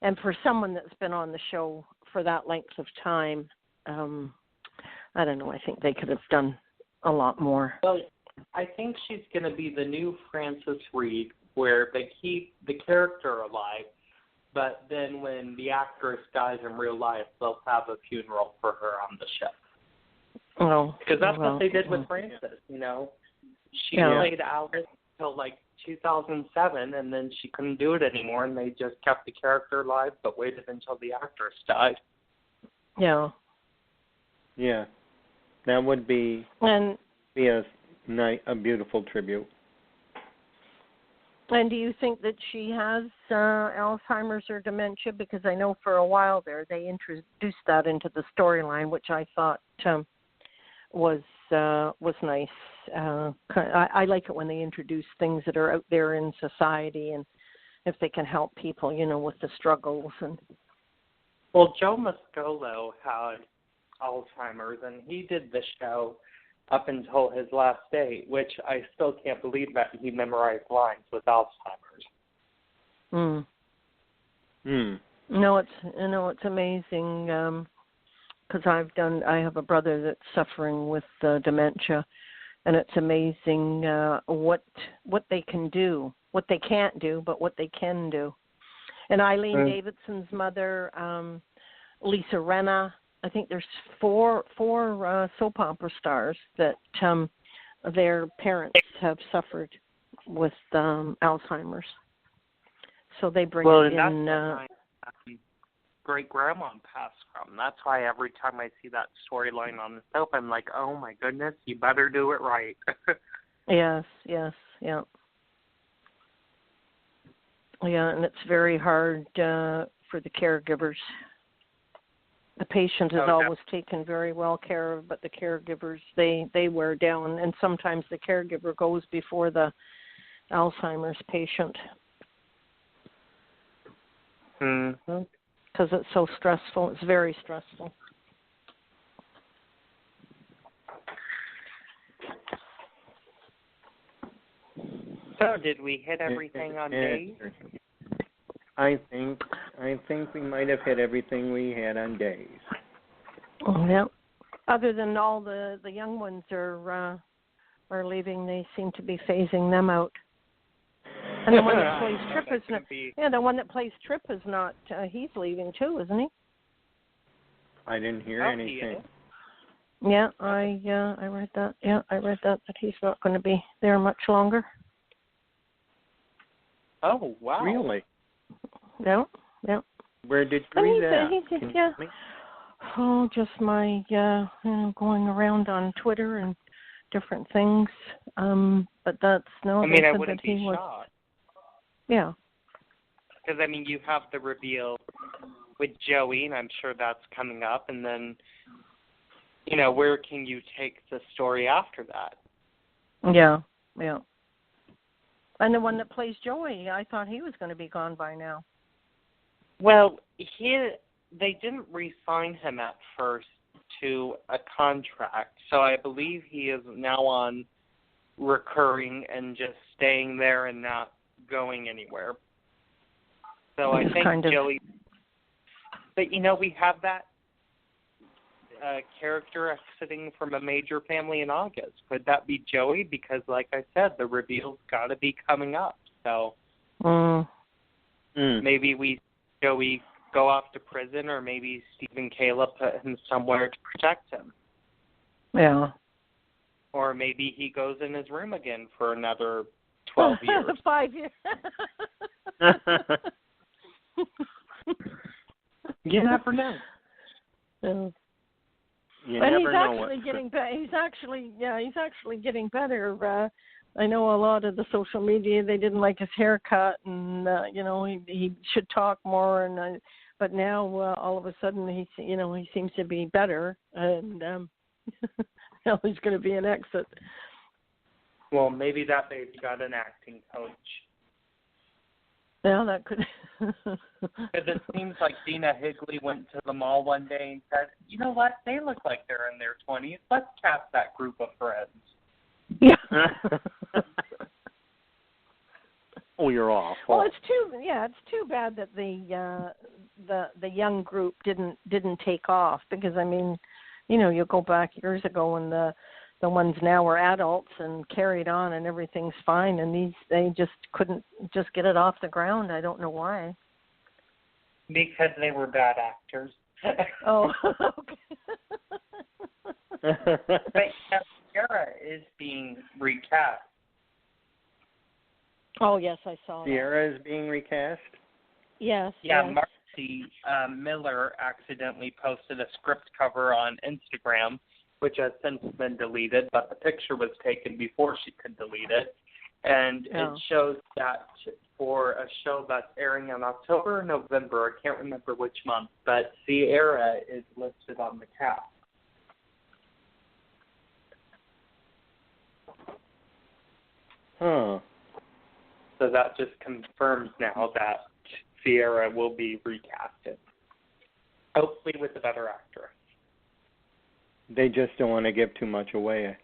and for someone that's been on the show for that length of time, I don't know. I think they could have done a lot more. Well, I think she's going to be the new Frances Reed, where they keep the character alive, but then when the actress dies in real life, they'll have a funeral for her on the show. Oh, because that's what they did with Frances. She played Alice until 2007, and then she couldn't do it anymore, and they just kept the character alive, but waited until the actress died. Yeah. Yeah, that would be a beautiful tribute. And do you think that she has Alzheimer's or dementia? Because I know for a while there they introduced that into the storyline, which I thought was nice. I like it when they introduce things that are out there in society, and if they can help people, with the struggles. And well, Joe Mascolo had Alzheimer's, and he did the show up until his last day, which I still can't believe that he memorized lines with Alzheimer's. No, it's amazing because I have a brother that's suffering with dementia, and it's amazing what they can do, what they can't do, but what they can do. And Eileen Davidson's mother, Lisa Renna. I think there's four soap opera stars that their parents have suffered with Alzheimer's. So they bring it in. That's my great grandma passed from. That's why every time I see that storyline on the soap, I'm like, oh my goodness, you better do it right. Yes, yeah. Yeah, and it's very hard for the caregivers. The patient is always taken very well care of, but the caregivers, they wear down, and sometimes the caregiver goes before the Alzheimer's patient. Because it's so stressful. It's very stressful. So, did we hit everything on days? I think we might have hit everything we had on days. Yeah. Other than all the young ones are leaving, they seem to be phasing them out. And the one that plays Trip is not. Yeah, the one that plays Trip is not. He's leaving too, isn't he? I didn't hear anything. Yeah, I read that. Yeah, I read that he's not going to be there much longer. Oh, wow. Really? Yeah. Where did you read that? Yeah. Oh, just my going around on Twitter and different things. But that's no. I mean, I wouldn't be shocked. Yeah. Because I mean, you have the reveal with Joey, and I'm sure that's coming up, and then, you know, where can you take the story after that? Yeah. And the one that plays Joey, I thought he was going to be gone by now. Well, they didn't re-sign him at first to a contract, so I believe he is now on recurring and just staying there and not going anywhere. So I think Joey... But, you know, we have that character exiting from a major family in August. Could that be Joey? Because, like I said, the reveal's got to be coming up. So maybe Joey go off to prison, or maybe Steve and Kayla put him somewhere to protect him. Yeah. Or maybe he goes in his room again for another 12 years. 5 years. You never know. Yeah. You but never he's know actually getting better. He's actually getting better. I know a lot of the social media, they didn't like his haircut, and you know, he should talk more. And but now all of a sudden he seems to be better, and now he's going to be an exit. Well, maybe that baby got an acting coach. Yeah, that could. Because it seems like Dina Higley went to the mall one day and said, you know what, they look like they're in their 20s. Let's cast that group of friends. Yeah. Oh, you're awful. Well, it's too bad that the young group didn't take off, because I mean, you know, you go back years ago and the ones now are adults and carried on and everything's fine, and they just couldn't just get it off the ground. I don't know why. Because they were bad actors. Oh, okay. But Sarah is being recast. Oh, yes, I saw Sierra is being recast? Yes. Yeah, yes. Marcy Miller accidentally posted a script cover on Instagram, which has since been deleted, but the picture was taken before she could delete it. And it shows that for a show that's airing in October or November, I can't remember which month, but Sierra is listed on the cast. Huh. So that just confirms now that Sierra will be recasted. Hopefully with a better actress. They just don't want to give too much away.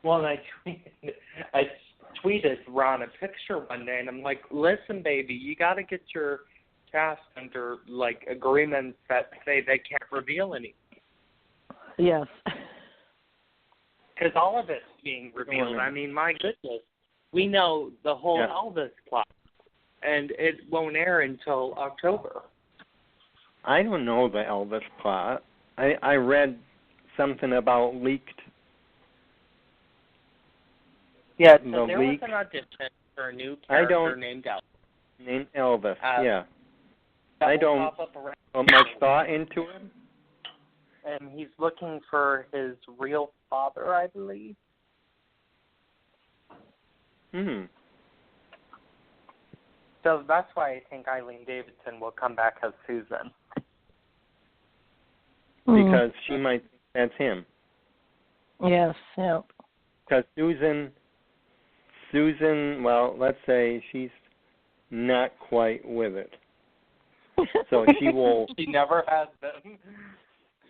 Well, I tweeted Ron a picture one day, and I'm like, listen, baby, you got to get your cast under, like, agreements that say they can't reveal anything. Yes. Because all of it's being revealed. I mean, my goodness. We know the whole Elvis plot, and it won't air until October. I don't know the Elvis plot. I read something about leaked. Yeah, so there was an audition for a new character named Elvis. Named Elvis, yeah. I don't put much thought into him. And he's looking for his real father, I believe. So that's why I think Eileen Davidson will come back as Susan. Because she might think that's him. Yes, yeah. Because Susan, well, let's say she's not quite with it. So she will... She never has been.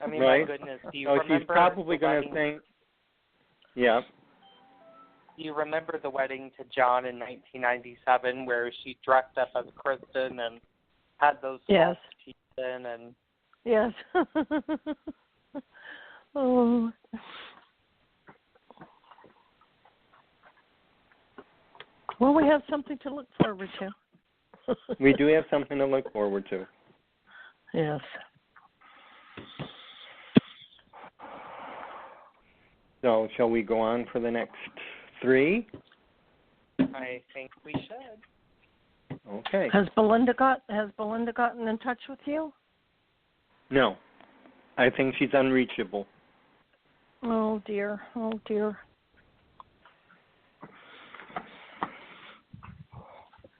I mean, my goodness, do you remember... she's probably going to think... Yeah. you remember the wedding to John in 1997 where she dressed up as Kristen and had those false teeth in and... Yes. Oh. Well, we have something to look forward to. We do have something to look forward to. Yes. So, shall we go on for the next 3? I think we should. Okay. Has Belinda gotten in touch with you? No. I think she's unreachable. Oh dear. Oh dear.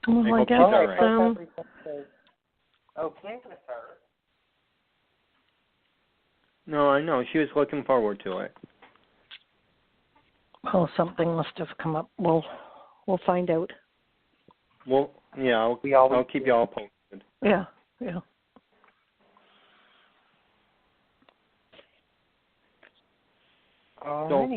Well, I guess all right. Okay with her. No, I know. She was looking forward to it. Oh, something must have come up. We'll find out. Well, yeah, I'll keep you all posted. Yeah. So,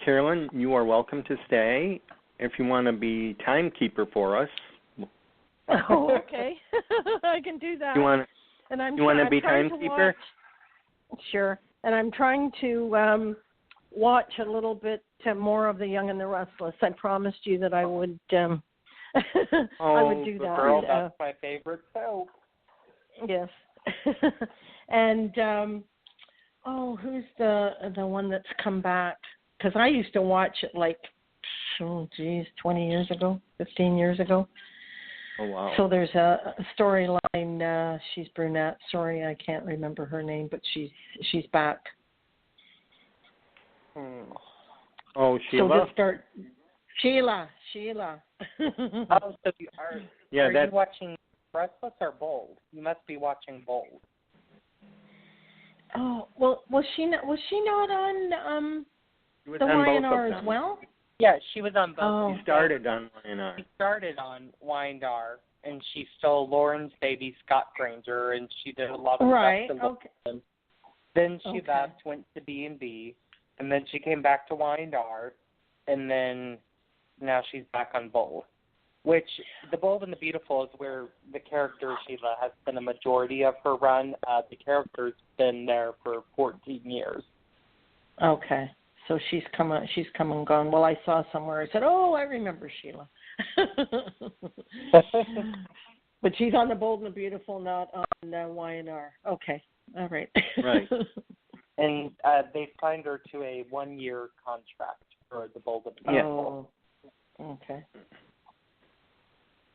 Carolyn, you are welcome to stay if you want to be timekeeper for us. Oh, okay. I can do that. You want to be timekeeper? Sure. And I'm trying to watch a little bit more of The Young and the Restless. I promised you that I would. I would do that. Girl, that's my favorite show. Yes. And who's the one that's come back? Because I used to watch it 20 years ago, 15 years ago. Oh, wow. So there's a storyline. She's brunette. Sorry, I can't remember her name, but she's back. Oh, Sheila? So just start. Sheila. Oh, so are you watching Restless or Bold? You must be watching Bold. Oh, well, was she not on She was the on Y&R both as well? Yeah, she was on both. Oh. She started on Y&R. She started on Y&R, and she stole Lauren's baby, Scott Granger, and she did a lot of stuff. Okay. Then she left, went to B&B, and then she came back to Y&R, and then now she's back on Bold. Which, The Bold and the Beautiful is where the character Sheila has been a majority of her run. The character's been there for 14 years. Okay. So she's come and gone. Well, I saw somewhere. I said, "Oh, I remember Sheila." But she's on The Bold and the Beautiful, not on Y&R. Okay, all right. Right. And they signed her to a 1-year contract for The Bold and the Beautiful. Oh, okay.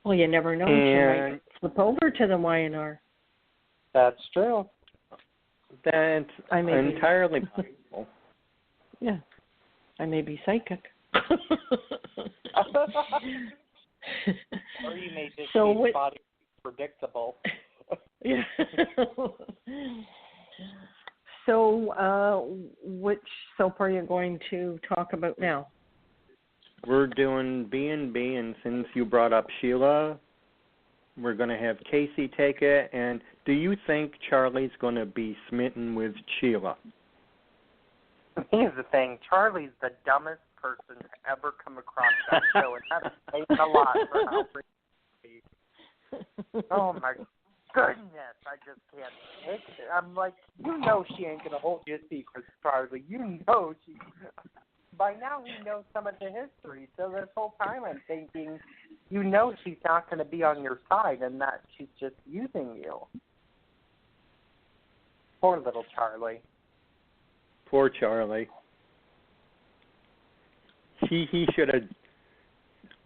Well, you never know. She might flip over to the Y&R. That's true. That's entirely possible. Yeah. I may be psychic. Or you may just be spotty predictable. Yeah. So, which soap are you going to talk about now? We're doing B&B, and since you brought up Sheila, we're going to have Casey take it. And do you think Charlie's going to be smitten with Sheila? Here's the thing. Charlie's the dumbest person to ever come across that show, and that's saying a lot for how pretty she is. Oh, my goodness. I just can't take it. I'm like, she ain't going to hold your secrets, Charlie. She... By now he knows some of the history, so this whole time I'm thinking, she's not going to be on your side and that she's just using you. Poor little Charlie. Poor Charlie. He should have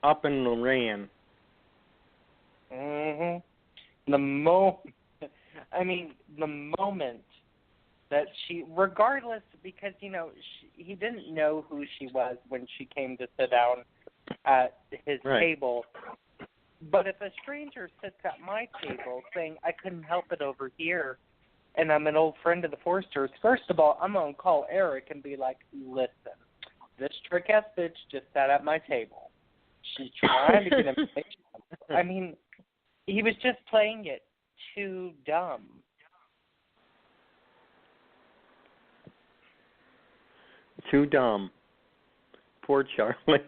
up and ran. Mm-hmm. The moment that she, regardless, because, he didn't know who she was when she came to sit down at his table. But if a stranger sits at my table saying, I couldn't help it over here, and I'm an old friend of the Forsters, first of all, I'm going to call Eric and be like, listen, this trick-ass bitch just sat at my table. She's trying to get information. He was just playing it too dumb. Too dumb. poor Charlie.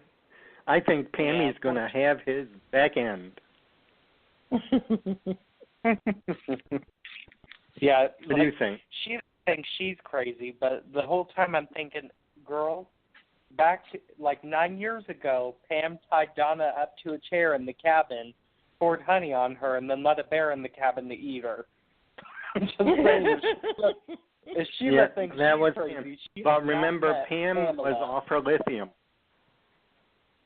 I think Pammy's going to have his back end. Yeah. What do you think? She thinks she's crazy, but the whole time I'm thinking, girl, back to, like 9 years ago, Pam tied Donna up to a chair in the cabin, poured honey on her, and then let a bear in the cabin to eat her. I'm just saying, if Sheila thinks that she's was crazy, she but remember, Pam was off her lithium.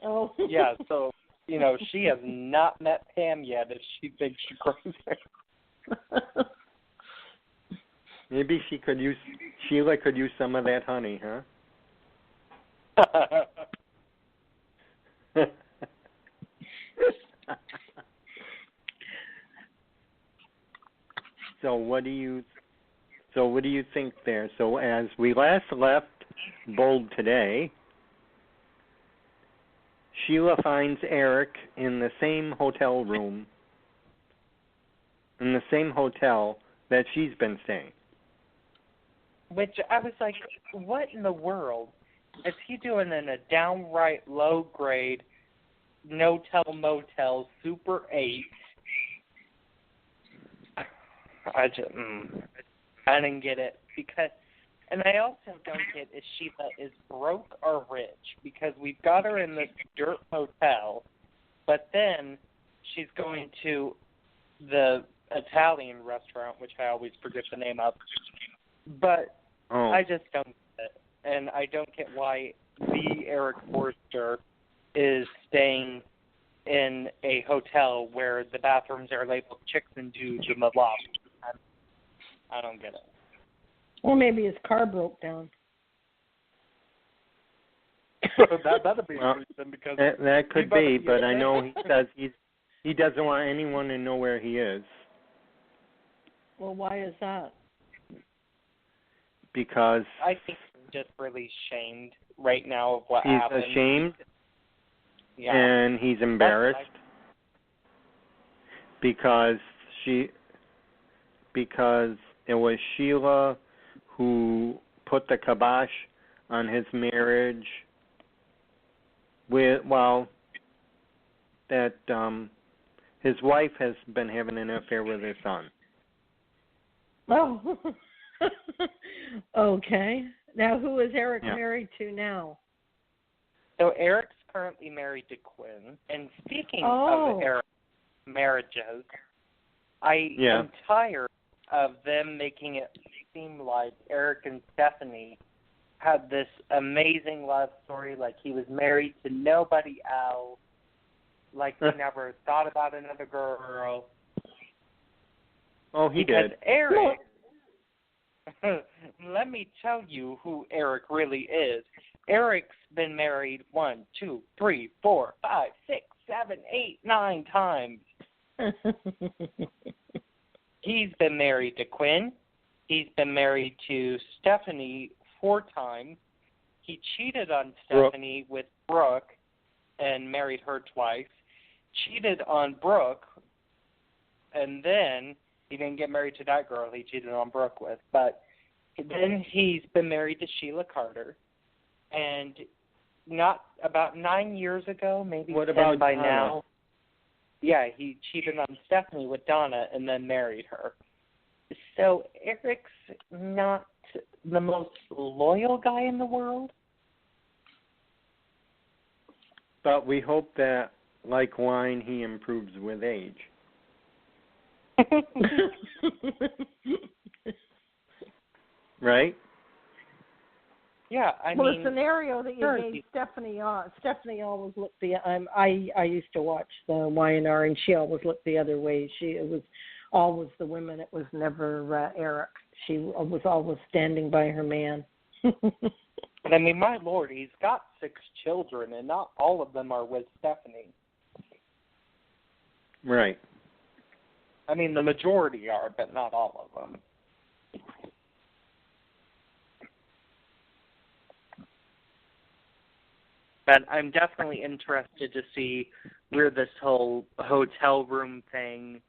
Oh. Yeah, so, you know, she has not met Pam yet if she thinks she's crazy. Maybe Sheila could use some of that honey, huh? So what do you think there? So as we last left Bold today, Sheila finds Eric in the same hotel room, in the same hotel that she's been staying. Which I was like, what in the world is he doing in a downright low-grade, no-tell-motel Super 8? I didn't get it. And I also don't get if Sheila is broke or rich, because we've got her in this dirt hotel, but then she's going to the Italian restaurant, which I always forget the name of. But I just don't get it. And I don't get why the Eric Forster is staying in a hotel where the bathrooms are labeled chicks and dudes in the lobby. I don't get it. Or maybe his car broke down. That'd be interesting because that could be, but I know he doesn't want anyone to know where he is. Well, why is that? Because I think he's just really shamed right now of what happened. He's ashamed, yeah. And he's embarrassed because it was Sheila who put the kibosh on his marriage that his wife has been having an affair with his son. Oh. Okay. Now, who is Eric married to now? So Eric's currently married to Quinn. And speaking of Eric's marriages, I am tired of them making it seem like Eric and Stephanie had this amazing love story, like he was married to nobody else, like he never thought about another girl. Oh, he because did. Eric, let me tell you who Eric really is. Eric's been married 1, 2, 3, 4, 5, 6, 7, 8, 9 times. He's been married to Quinn. He's been married to Stephanie 4 times. He cheated on Stephanie with Brooke and married her twice. Cheated on Brooke, and then he didn't get married to that girl he cheated on Brooke with. But then he's been married to Sheila Carter. And not about 9 years ago, maybe what 10 about by Donna? now. Yeah, he cheated on Stephanie with Donna and then married her. So Eric's not the most loyal guy in the world. But we hope that, like wine, he improves with age. Right? Yeah, I mean, mean, the scenario that you gave Stephanie always looked I used to watch the YNR, and she always looked the other way. It was always the women. It was never Eric. She was always standing by her man. But I mean, my Lord, he's got 6 children, and not all of them are with Stephanie. Right. I mean, the majority are, but not all of them. But I'm definitely interested to see where this whole hotel room thing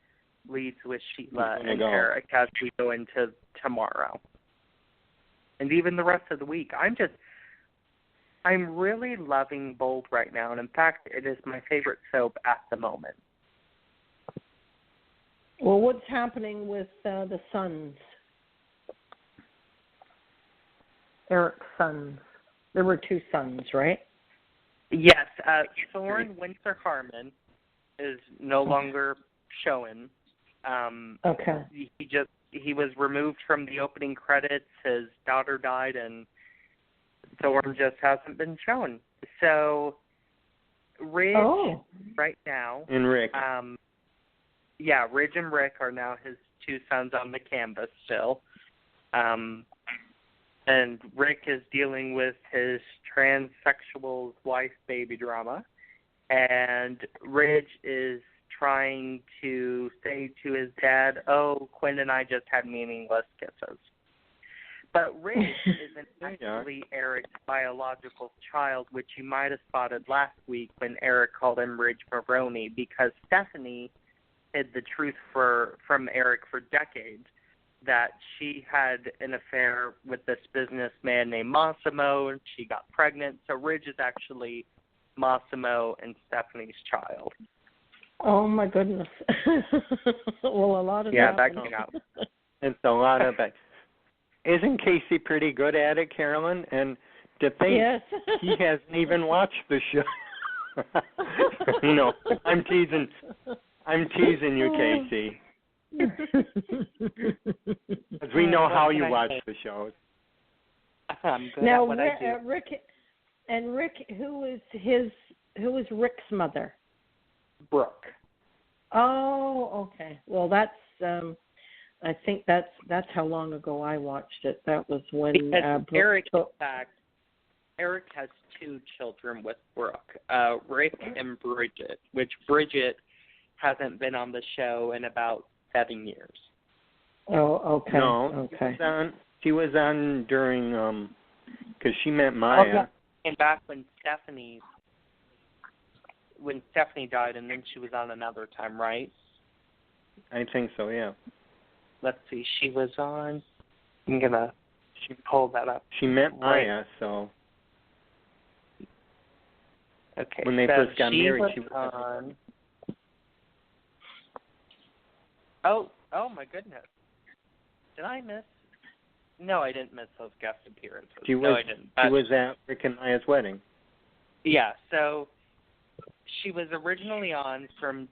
leads with Sheila and Eric as we go into tomorrow. And even the rest of the week. I'm really loving Bold right now, and in fact, it is my favorite soap at the moment. Well, what's happening with the sons? Eric's sons. There were 2 sons, right? Yes, Thorne Winter Harmon is no longer showing. Okay. He was removed from the opening credits. His daughter died, and Thorne just hasn't been shown. So Ridge right now, and Rick. Ridge and Rick are now his 2 sons on the canvas still. And Rick is dealing with his transsexual wife baby drama. And Ridge is trying to say to his dad, oh, Quinn and I just had meaningless kisses. But Ridge isn't actually Eric's biological child, which you might have spotted last week when Eric called him Ridge Maroney, because Stephanie hid the truth from Eric for decades, that she had an affair with this businessman named Massimo, and she got pregnant. So Ridge is actually Massimo and Stephanie's child. Oh, my goodness. Well, a lot of that came out. It's a lot of it. Isn't Casey pretty good at it, Carolyn? And to think he hasn't even watched the show. No, I'm teasing you, Casey. Because we know how you watch the shows. I'm good now, at what I do. Rick, who is Rick's mother? Brooke. Oh, okay. Well, that's I think that's how long ago I watched it. That was when Eric has 2 children with Brooke, Rick and Bridget, which Bridget hasn't been on the show in about 7 years. Oh, okay. No, okay. She was on during because she met Maya. And back when Stephanie died, and then she was on another time, right? I think so, yeah. Let's see, she was on. I'm gonna pull that up. She met Maya, so. Okay. When they first got married, she was on. Oh my goodness! Did I miss? No, I didn't miss those guest appearances. She was at Rick and Maya's wedding. Yeah, so she was originally on from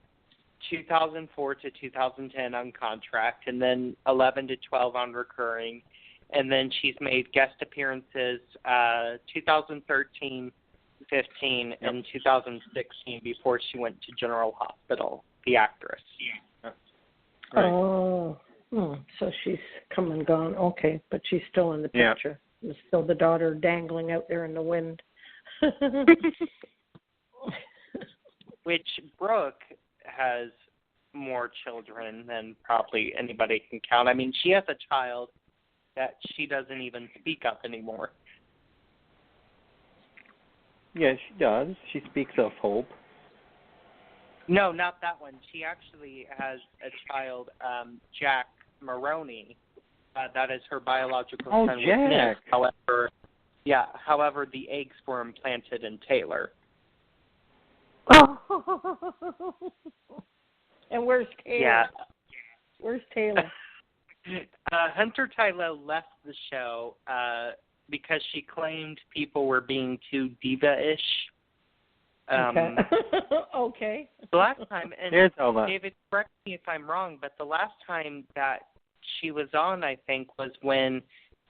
2004 to 2010 on contract, and then 11 to 12 on recurring, and then she's made guest appearances 2013, 15, and 2016 before she went to General Hospital, the actress. Right. Oh, so she's come and gone. Okay, but she's still in the picture. Yeah. There's still the daughter dangling out there in the wind. Which Brooke has more children than probably anybody can count. I mean, she has a child that she doesn't even speak of anymore. Yeah, she does. She speaks of hope. No, not that one. She actually has a child, Jack Maroney. That is her biological son with Nick. However, the eggs were implanted in Taylor. Oh. And where's Taylor? Yeah. Where's Taylor? Hunter Tyler left the show because she claimed people were being too diva-ish. Okay. Okay. The last time, and David, correct me if I'm wrong, but the last time that she was on, I think, was when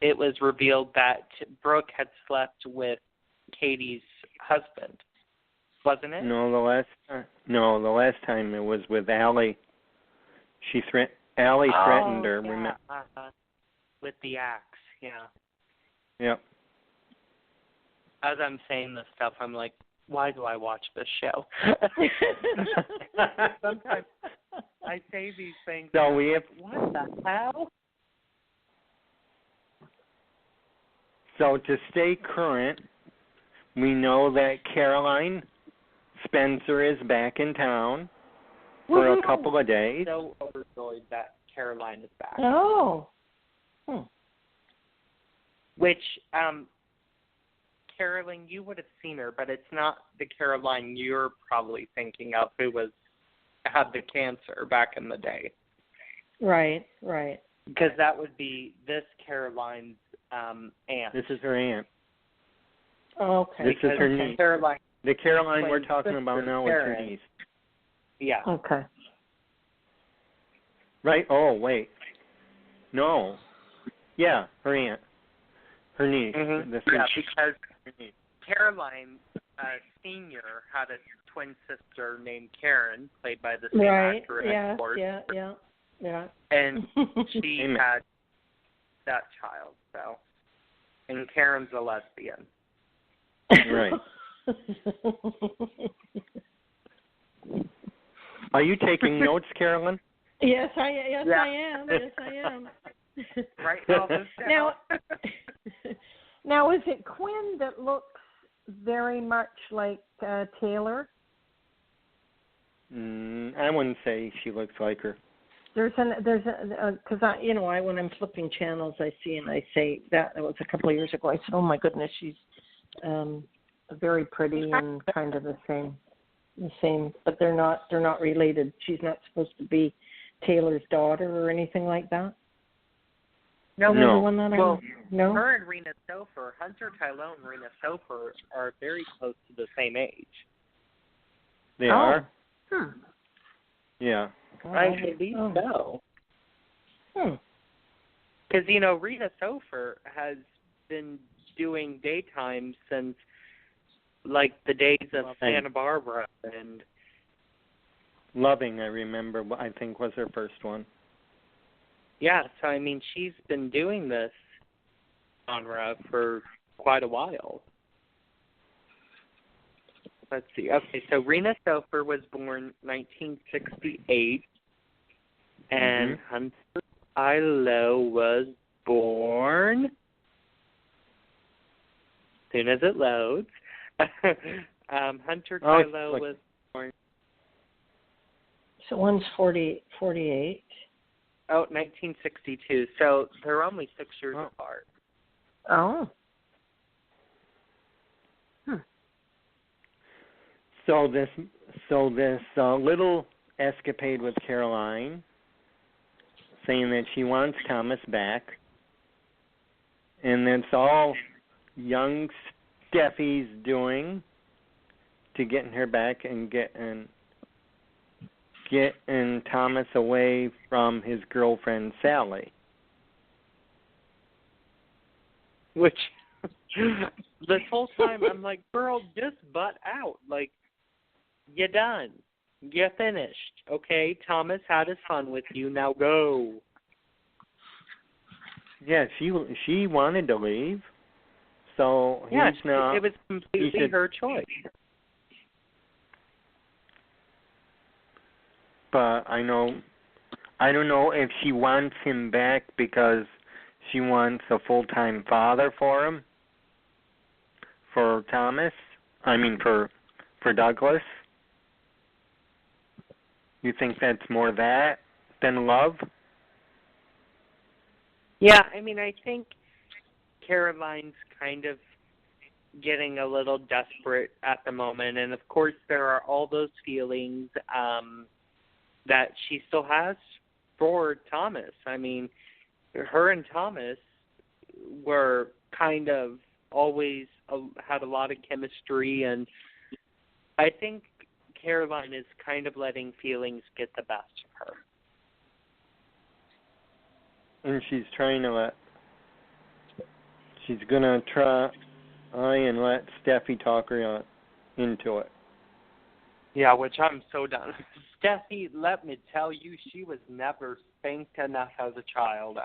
it was revealed that Brooke had slept with Katie's husband. Wasn't it? No, the last time it was with Allie. Allie threatened her. Yeah. Remember? With the axe, yeah. Yep. As I'm saying this stuff, I'm like, why do I watch this show? Sometimes I say these things. So we have. What the hell? So to stay current, we know that Caroline Spencer is back in town for a couple of days. So overjoyed that Caroline is back. Oh. Which Carolyn, you would have seen her, but it's not the Caroline you're probably thinking of who had the cancer back in the day. Right. Because that would be this Caroline's aunt. This is her aunt. Oh, okay. This is her niece. Caroline, the Caroline we're talking about now is her niece. Yeah. Okay. Right? Oh, wait. No. Yeah, her aunt. Her niece. Mm-hmm. Because Caroline Sr. had a twin sister named Karen, played by the same actor in course. Yeah. And she had that child, so. And Karen's a lesbian. Right. Are you taking notes, Carolyn? Yes, I am. Right. Now, is it Quinn that looks very much like Taylor? I wouldn't say she looks like her. Because when I'm flipping channels, I see and I say that it was a couple of years ago. I said, oh my goodness, she's very pretty and kind of the same, but they're not related. She's not supposed to be Taylor's daughter or anything like that. No. No. Her and Rena Sofer, Hunter Tyrone and Rena Sofer are very close to the same age. They are? Yeah. I believe so. Because, Rena Sofer has been doing daytime since, like, the days of Santa Barbara. And Loving, I remember, I think was her first one. Yeah, so, she's been doing this genre for quite a while. Let's see. Okay, so Rena Sofer was born 1968, and Hunter Ilo was born, as soon as it loads, Hunter Ilo was born. So one's 48. Oh, 1962. So they're only 6 years apart. Oh. So this little escapade with Caroline, saying that she wants Thomas back, and that's all young Steffi's doing to getting her back and getting Thomas away from his girlfriend Sally. Which this whole time I'm like, girl, just butt out. Like, you're done. You're finished. Okay, Thomas had his fun with you. Now go. Yeah, she wanted to leave, so it was completely her choice. But I don't know if she wants him back because she wants a full-time father for him, for Thomas. For Douglas. You think that's more that than love? Yeah, I think Caroline's kind of getting a little desperate at the moment, and of course there are all those feelings that she still has for Thomas. Her and Thomas were kind of always had a lot of chemistry, and I think Caroline is kind of letting feelings get the best of her. And she's going to try and let Steffi talk her into it. Yeah, which I'm so done. Steffi, let me tell you, she was never spanked enough as a child.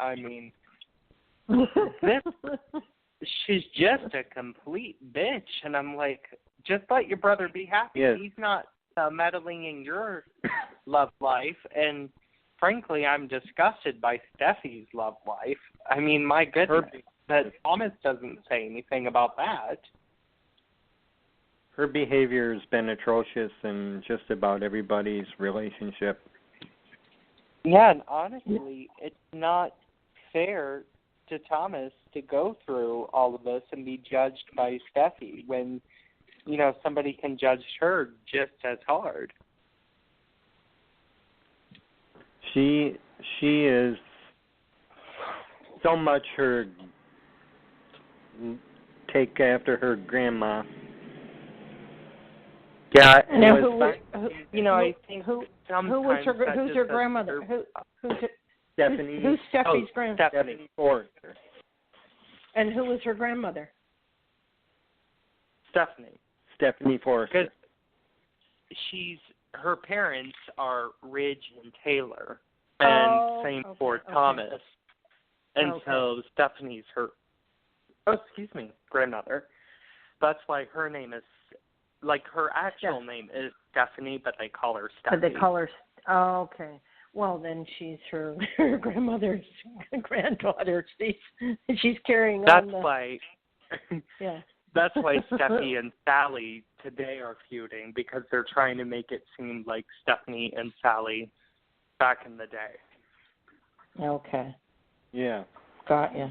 She's just a complete bitch. And I'm like, just let your brother be happy. Yes. He's not meddling in your love life. And frankly, I'm disgusted by Steffi's love life. My goodness, that Thomas doesn't say anything about that. Her behavior has been atrocious in just about everybody's relationship. Yeah, and honestly, it's not fair to Thomas to go through all of this and be judged by Steffi when, somebody can judge her just as hard. She is so much her take after her grandma. Yeah, Now, I think who's your grandmother? Stephanie. Who's Steffi's grandmother? Stephanie Forrester. And who was her grandmother? Stephanie Forrester. Because her parents are Ridge and Taylor, and same for Thomas. And so Stephanie's her, grandmother. That's why her name is, her actual name is Stephanie, but they call her Steffi. But they call her, okay. Well, then she's her grandmother's granddaughter. She's carrying on. That's why. Yeah. That's why Steffi and Sally today are feuding, because they're trying to make it seem like Stephanie and Sally back in the day. Okay. Yeah. Got you.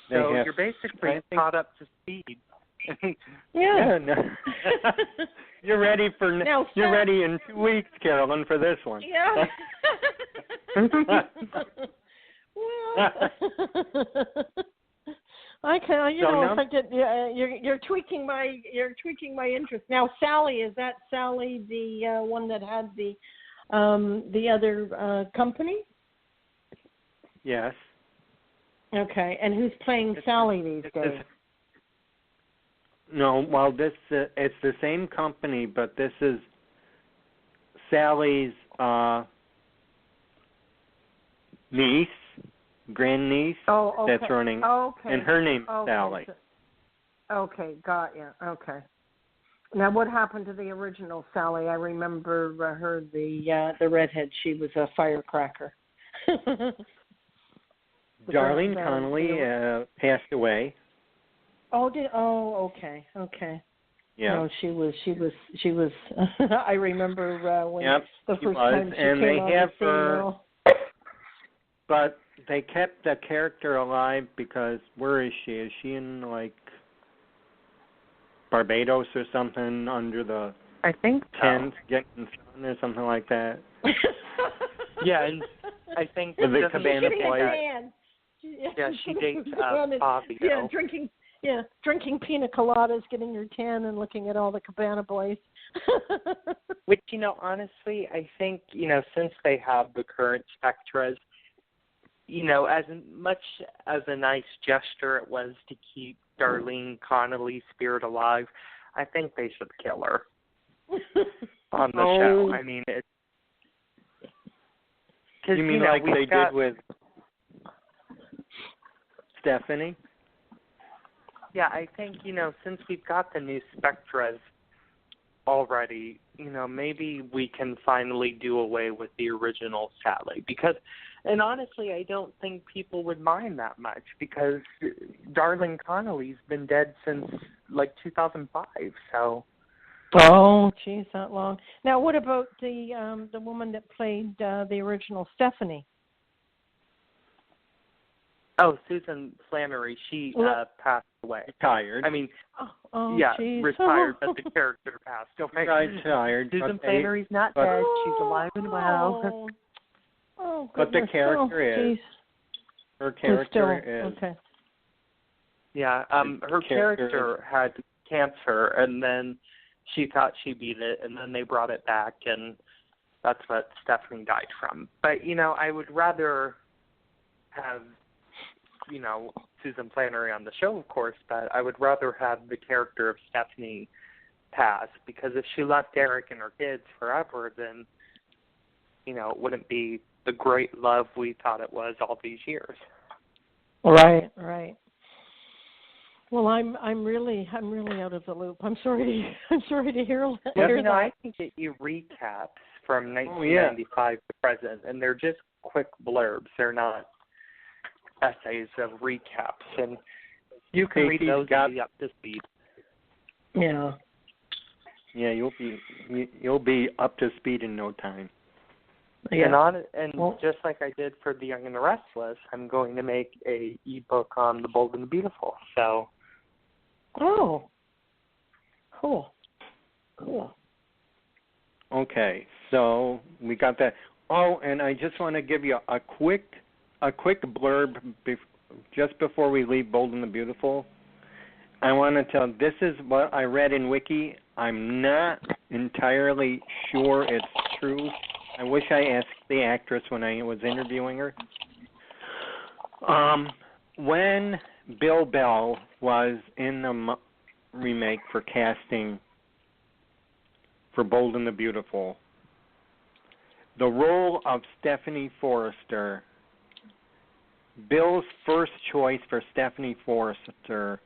So you're basically caught up to speed. Yeah. No. You're ready for now, you're ready in 2 weeks, Carolyn, for this one. Yeah. Well, I can, if I get, you're tweaking my interest. Now, Sally, is that Sally the one that had the other company? Yes. Okay, and who's playing Sally these days? No, well, it's the same company, but this is Sally's niece, grandniece that's running, and her name's Sally. Okay, got you. Okay. Now, what happened to the original Sally? I remember her, the redhead. She was a firecracker. Darlene Connolly passed away. Okay. Yeah. No, she was. I remember when the first time she and came they on have the her, but they kept the character alive because where is she? Is she in Barbados or something under the tent getting sun or something like that? Yeah, and I think with the cabana boys. Yeah, she dates Bobby. Yeah, drinking pina coladas, getting your tan, and looking at all the cabana boys. Which, honestly, I think, since they have the current Spectras, as much as a nice gesture it was to keep Darlene Connolly's spirit alive, I think they should kill her on the show. I mean, it's... You mean like they did with Stephanie? Yeah, I think, since we've got the new Spectras already, maybe we can finally do away with the original Sally. And honestly, I don't think people would mind that much, because Darlene Connolly's been dead since, 2005, so... Oh, geez, that long. Now, what about the woman that played the original Stephanie? Oh, Susan Flannery, she passed away. Retired. I mean, geez. retired, but the character passed away. Retired. Susan Flannery's not dead. She's alive and well. Oh, but the character is. Her character is. Okay. Yeah, her character had cancer, and then she thought she beat it, and then they brought it back, and that's what Stephanie died from. But, I would rather have... Susan Flannery on the show, of course, but I would rather have the character of Stephanie pass, because if she left Eric and her kids forever, then, it wouldn't be the great love we thought it was all these years. Right. Well, I'm really out of the loop. I'm sorry to hear that. I can get you recaps from 1995 to present, and they're just quick blurbs. They're not essays of recaps, and you can read those and be up to speed. Yeah. Yeah, you'll be up to speed in no time. Yeah. And just like I did for The Young and the Restless, I'm going to make a ebook on The Bold and the Beautiful. So. Oh. Cool. Okay, so we got that. Oh, and I just want to give you a quick blurb just before we leave Bold and the Beautiful. I want to tell, this is what I read in Wiki. I'm not entirely sure it's true. I wish I asked the actress when I was interviewing her. When Bill Bell was in the remake for casting for Bold and the Beautiful, the role of Stephanie Forrester, Bill's first choice for Stephanie Forrester,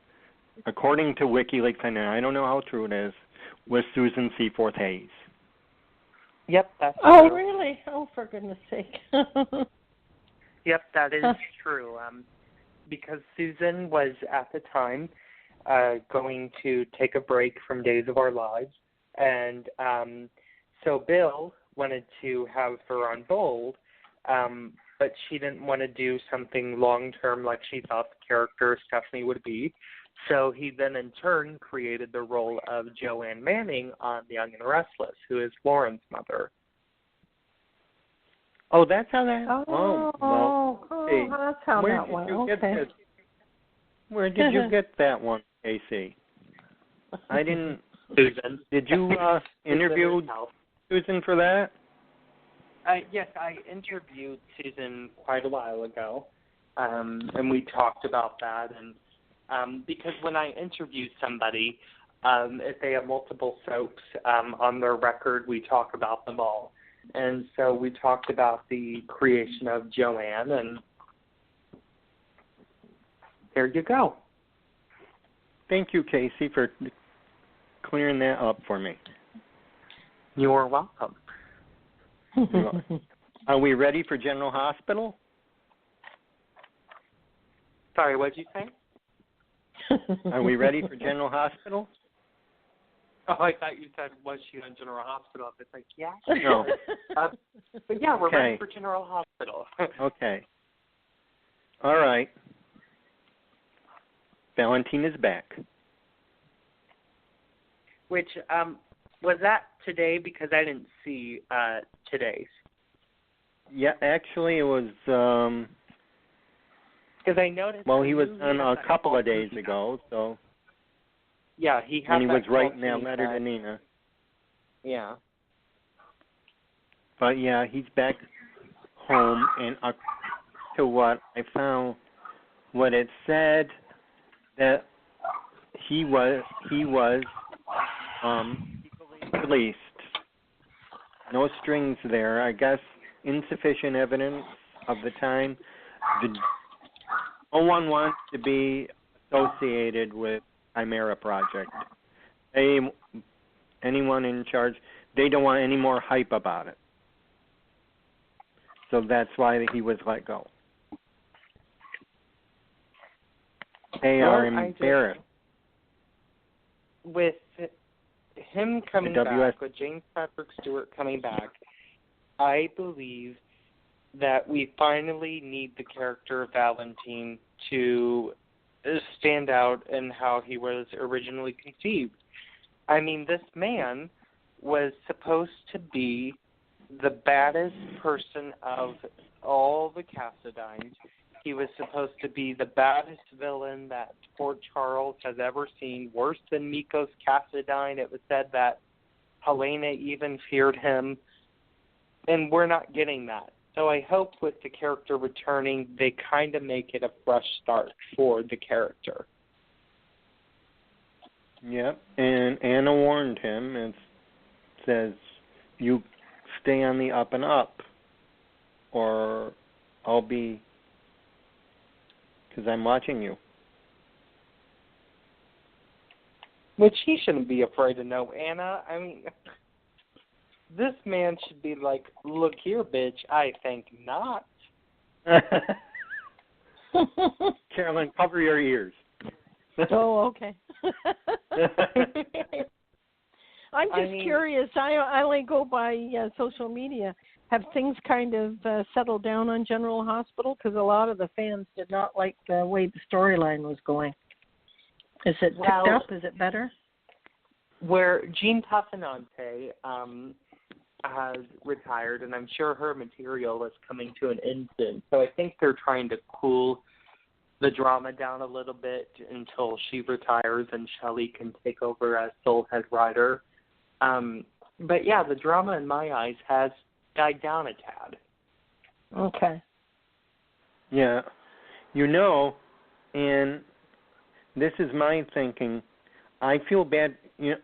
according to WikiLeaks, and I don't know how true it is, was Susan Seaforth Hayes. Yep, that's true. true. Really? Oh, for goodness sake. Yep, that is true. Because Susan was, at the time, going to take a break from Days of Our Lives, and so Bill wanted to have her on Bold, but she didn't want to do something long-term like she thought the character Stephanie would be. So he then, in turn, created the role of Joanne Manning on The Young and the Restless, who is Lauren's mother. Oh, that's how that... That's how that went. Okay. Where did you get that one, Casey? I didn't... Susan. Did you interview Susan for that? Yes, I interviewed Susan quite a while ago, and we talked about that. And because when I interview somebody, if they have multiple soaps on their record, we talk about them all. And so we talked about the creation of Joanne, and there you go. Thank you, Casey, for clearing that up for me. You're welcome. Are we ready for General Hospital? Sorry, what did you say? Are we ready for General Hospital? Oh, I thought you said, was she on General Hospital? It's like, yeah. No. But yeah, we're ready for General Hospital. Okay. All right. Valentine is back. Which, was that today? Because I didn't see today's. Yeah, actually it was... Because I noticed... Well, he was on a couple of days ago, so... Yeah, he had when he was that writing that letter to Nina. Yeah. But yeah, he's back home, and to what I found, what it said that he was released. No strings there. I guess insufficient evidence of the time. No one wants to be associated with Chimera Project. Anyone in charge, they don't want any more hype about it. So that's why he was let go. They are embarrassed. With him coming back, with James Patrick Stewart coming back, I believe that we finally need the character of Valentine to stand out in how he was originally conceived. I mean, this man was supposed to be the baddest person of all the Cassadines. He was supposed to be the baddest villain that Port Charles has ever seen, worse than Mikos Cassadine. It was said that Helena even feared him, and we're not getting that. So I hope with the character returning, they kind of make it a fresh start for the character. Yep, and Anna warned him and says, you stay on the up and up, or I'll be, because I'm watching you. Which he shouldn't be afraid to know, Anna. I mean, this man should be like, look here, bitch, I think not. Carolyn, cover your ears. Oh, okay. I'm just curious. I only go by social media. have things kind of settled down on General Hospital? Because a lot of the fans did not like the way the storyline was going. Is it picked up? Is it better? Where Jean Passanante has retired, and I'm sure her material is coming to an end soon. So I think they're trying to cool the drama down a little bit until she retires and Shelley can take over as sole head writer. But yeah, the drama in my eyes has died down a tad. Okay. Yeah. And this is my thinking. I feel bad.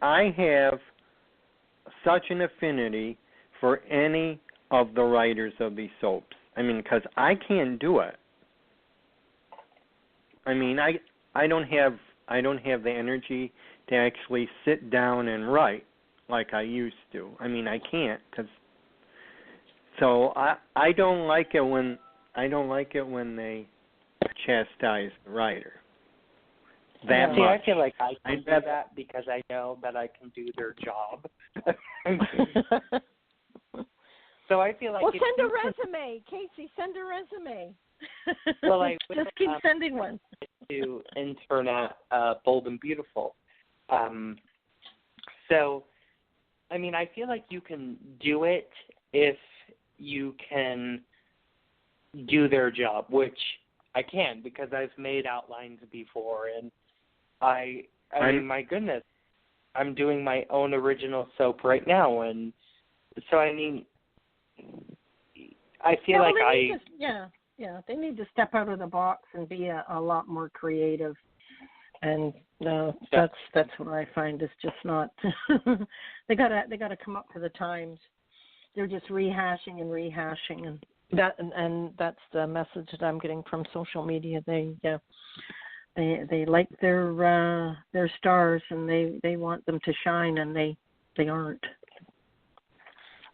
I have such an affinity for any of the writers of these soaps. I mean, because I can't do it. I mean, I don't have the energy to actually sit down and write like I used to. I mean, I can't so I don't like it when they chastise the writer. That See, much. I feel like I can do that because I know that I can do their job. So I feel like send a resume, Casey. Send a resume. Well, I just keep sending one to intern at Bold and Beautiful. So, I mean, I feel like you can do it if you can do their job, which I can because I've made outlines before, and I mean, my goodness, I'm doing my own original soap right now, and so I mean, I feel they need to step out of the box and be a lot more creative, and that's what I find is just not. They gotta come up to the times. They're just rehashing, and that's the message that I'm getting from social media. They like their stars, and they want them to shine, and they aren't.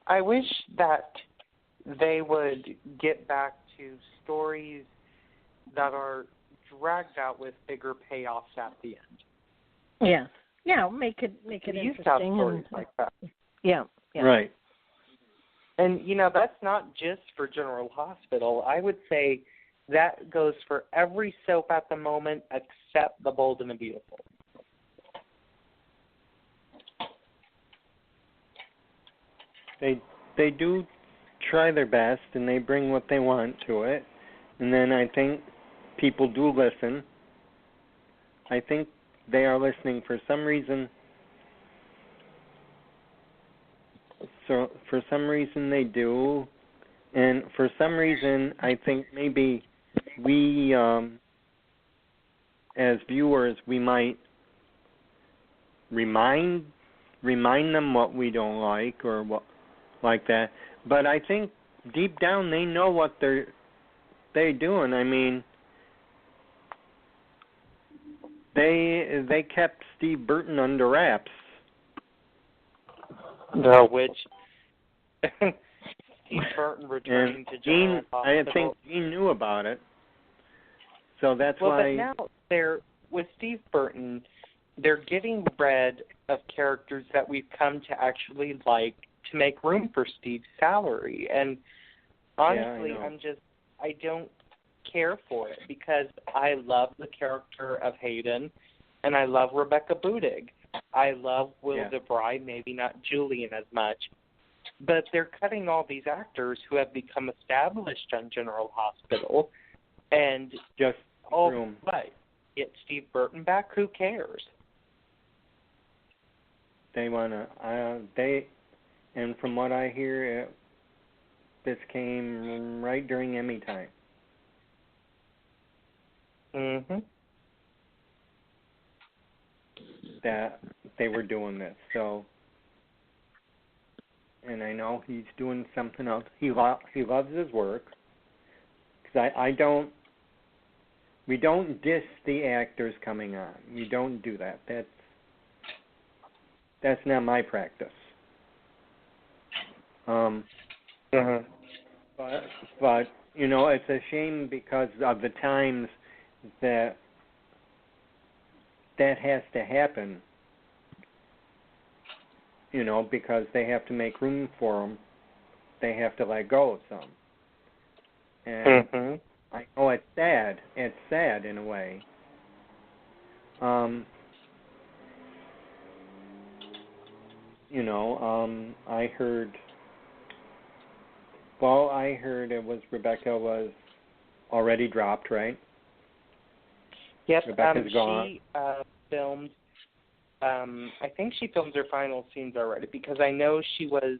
I wish that they would get back to stories that are dragged out with bigger payoffs at the end. Yeah, make it interesting. Used to have stories like that. Yeah. Right. And, that's not just for General Hospital. I would say that goes for every soap at the moment except The Bold and the Beautiful. They do try their best, and they bring what they want to it. And then I think people do listen. I think they are listening for some reason. So for some reason they do, and for some reason I think maybe we, as viewers, we might remind them what we don't like or what like that. But I think deep down they know what they're doing. I mean, they kept Steve Burton under wraps. No, which Steve Burton returning to General Hospital. I think Gene knew about it. So that's why. But now with Steve Burton, they're getting rid of characters that we've come to actually like to make room for Steve's salary. And honestly, I don't care for it because I love the character of Hayden and I love Rebecca Budig. I love Will DeVry, maybe not Julian as much. But they're cutting all these actors who have become established on General Hospital and just get Steve Burton back? Who cares? They want to, and from what I hear, this came right during Emmy time. Mm-hmm. That they were doing this. So, and I know he's doing something else. He loves his work. Because we don't diss the actors coming on. We don't do that. That's not my practice. But it's a shame because of the times that has to happen, because they have to make room for them. they have to let go of some. And Mm-hmm. I know it's sad. It's sad in a way. I heard it was Rebecca was already dropped, right? Yep. Rebecca's gone. She filmed. I think she filmed her final scenes already, because I know she was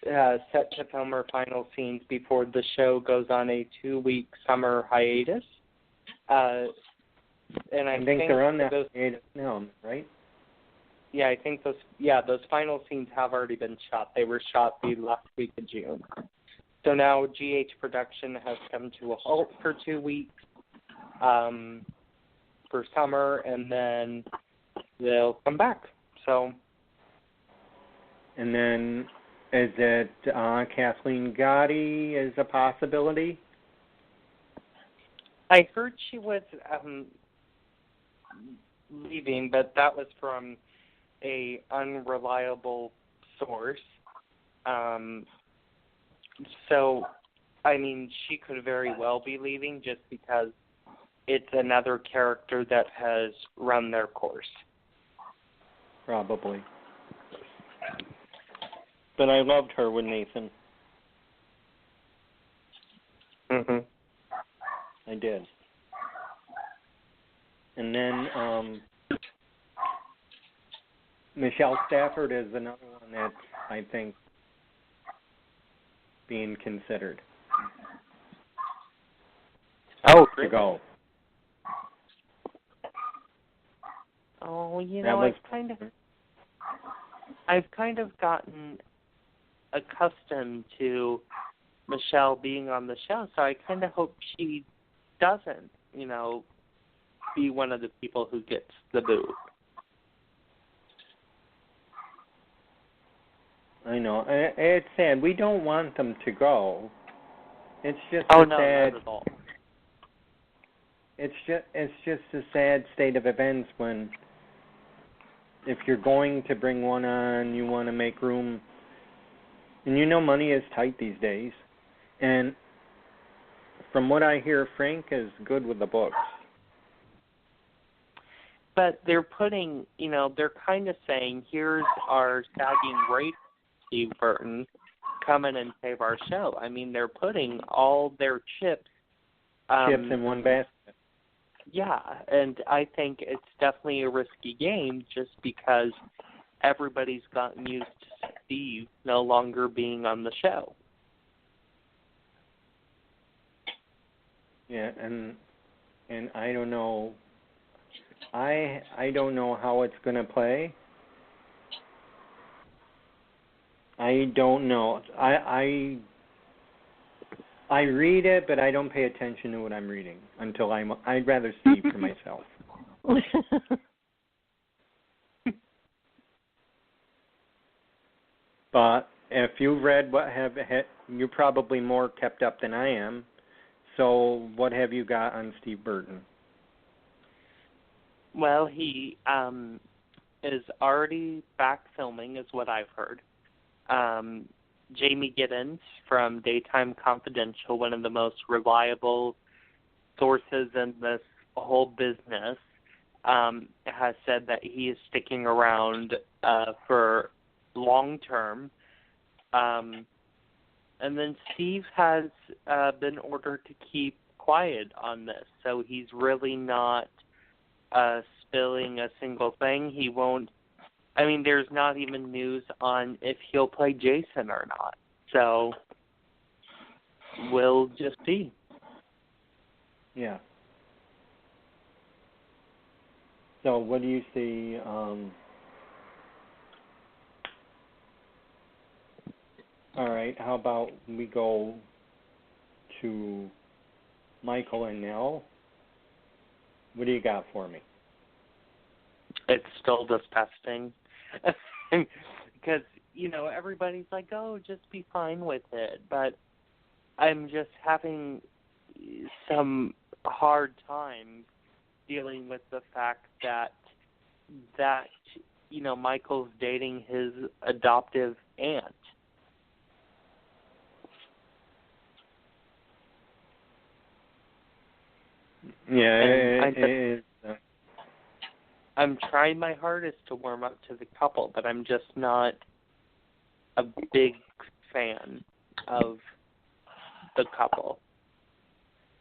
set to film her final scenes before the show goes on a 2-week summer hiatus. And I think they're on that those hiatus now, right? Yeah, I think those final scenes have already been shot. They were shot the last week of June. So now GH production has come to a halt for 2 weeks for summer, and then they'll come back. So. And then is it Kathleen Gotti is a possibility? I heard she was leaving, but that was from a unreliable source. So, I mean, she could very well be leaving just because it's another character that has run their course. Probably. But I loved her with Nathan. Mhm. I did. And then Michelle Stafford is another one that's, I think, being considered. Oh, to go. Oh, was... I've kind of gotten accustomed to Michelle being on the show, so I kind of hope she doesn't, be one of the people who gets the boot. I know. It's sad. We don't want them to go. It's just sad. Not at all. It's just a sad state of events when, if you're going to bring one on, you want to make room. And money is tight these days. And from what I hear, Frank is good with the books. But they're putting, they're kind of saying, here's our sagging rate, Steve Burton, come in and save our show. I mean, they're putting all their chips in one basket. Yeah, and I think it's definitely a risky game just because everybody's gotten used to Steve no longer being on the show. Yeah, and I don't know. I don't know how it's going to play. I don't know. I read it, but I don't pay attention to what I'm reading until I'd rather see for myself. But if you've read you're probably more kept up than I am. So what have you got on Steve Burton? Well, he is already back filming, is what I've heard. Jamie Giddens from Daytime Confidential, one of the most reliable sources in this whole business, has said that he is sticking around for long term. And then Steve has been ordered to keep quiet on this, so he's really not spilling a single thing. He won't. I mean, there's not even news on if he'll play Jason or not. So we'll just see. Yeah. So what do you see? All right. How about we go to Michael and Nell? What do you got for me? It's still disgusting. Because, everybody's like, oh, just be fine with it. But I'm just having some hard time dealing with the fact that Michael's dating his adoptive aunt. Yeah, I'm trying my hardest to warm up to the couple, but I'm just not a big fan of the couple.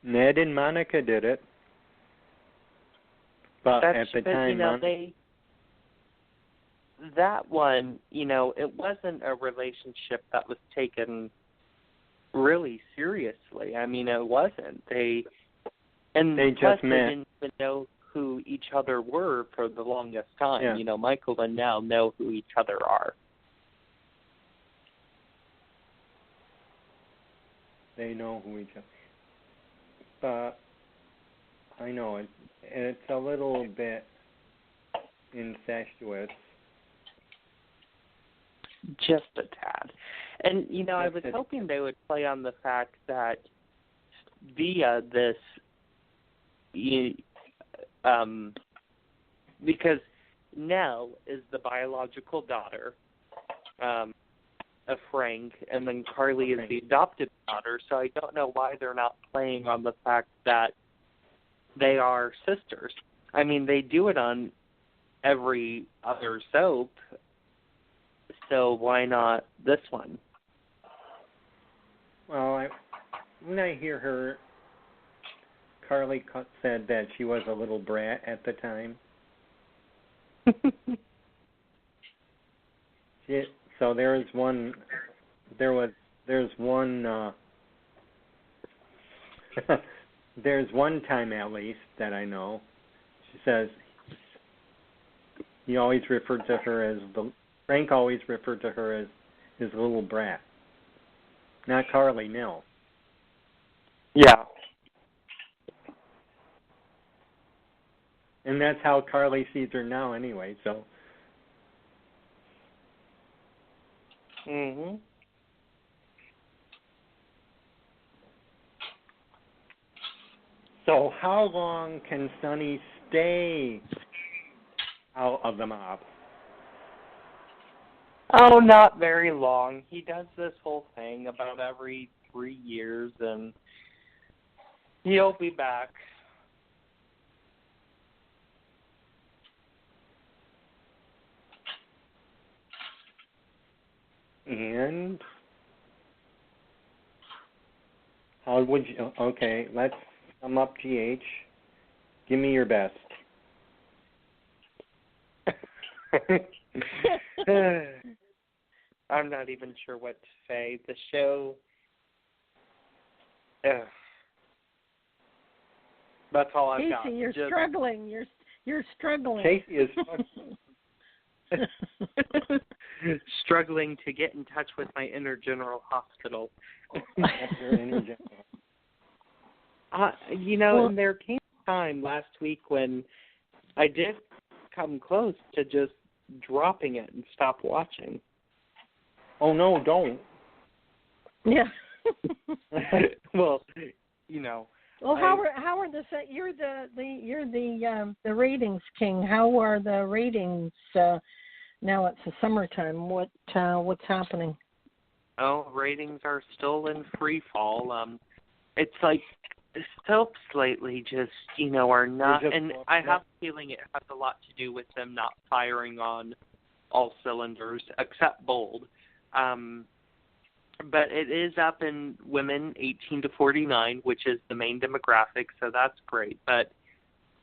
Ned and Monica did it. But at the time, that one, it wasn't a relationship that was taken really seriously. I mean, it wasn't. They just met. They didn't even know who each other were for the longest time. Yeah. Michael and Nell know who each other are. They know who each other. But I know it's a little bit incestuous. Just a tad. And, I was hoping they would play on the fact that via this, because Nell is the biological daughter of Frank, and then Carly is the adopted daughter, so I don't know why they're not playing on the fact that they are sisters. I mean, they do it on every other soap, so why not this one? Well, when I hear her, Carly said that she was a little brat at the time. So there's one there's one time at least that I know. She says he always referred to her as Frank always referred to her as his little brat. Not Carly, Nell. Yeah. And that's how Carly sees her now anyway, so. Mhm. So how long can Sonny stay out of the mob? Oh, not very long. He does this whole thing about every 3 years, and he'll be back. And how would you? Okay, let's sum up. GH, give me your best. I'm not even sure what to say. The show. That's all I've got. Casey, you're struggling. You're struggling. Casey is struggling to get in touch with my inner general hospital. And there came a time last week when I did come close to just dropping it and stop watching. Oh no, don't. Yeah. Well, Well, how are you're the ratings king. How are the ratings now? It's the summertime. What's happening? Oh, ratings are still in free fall. It's like soaps lately just are not, and I have a feeling it has a lot to do with them not firing on all cylinders except Bold. But it is up in women 18 to 49, which is the main demographic, so that's great. But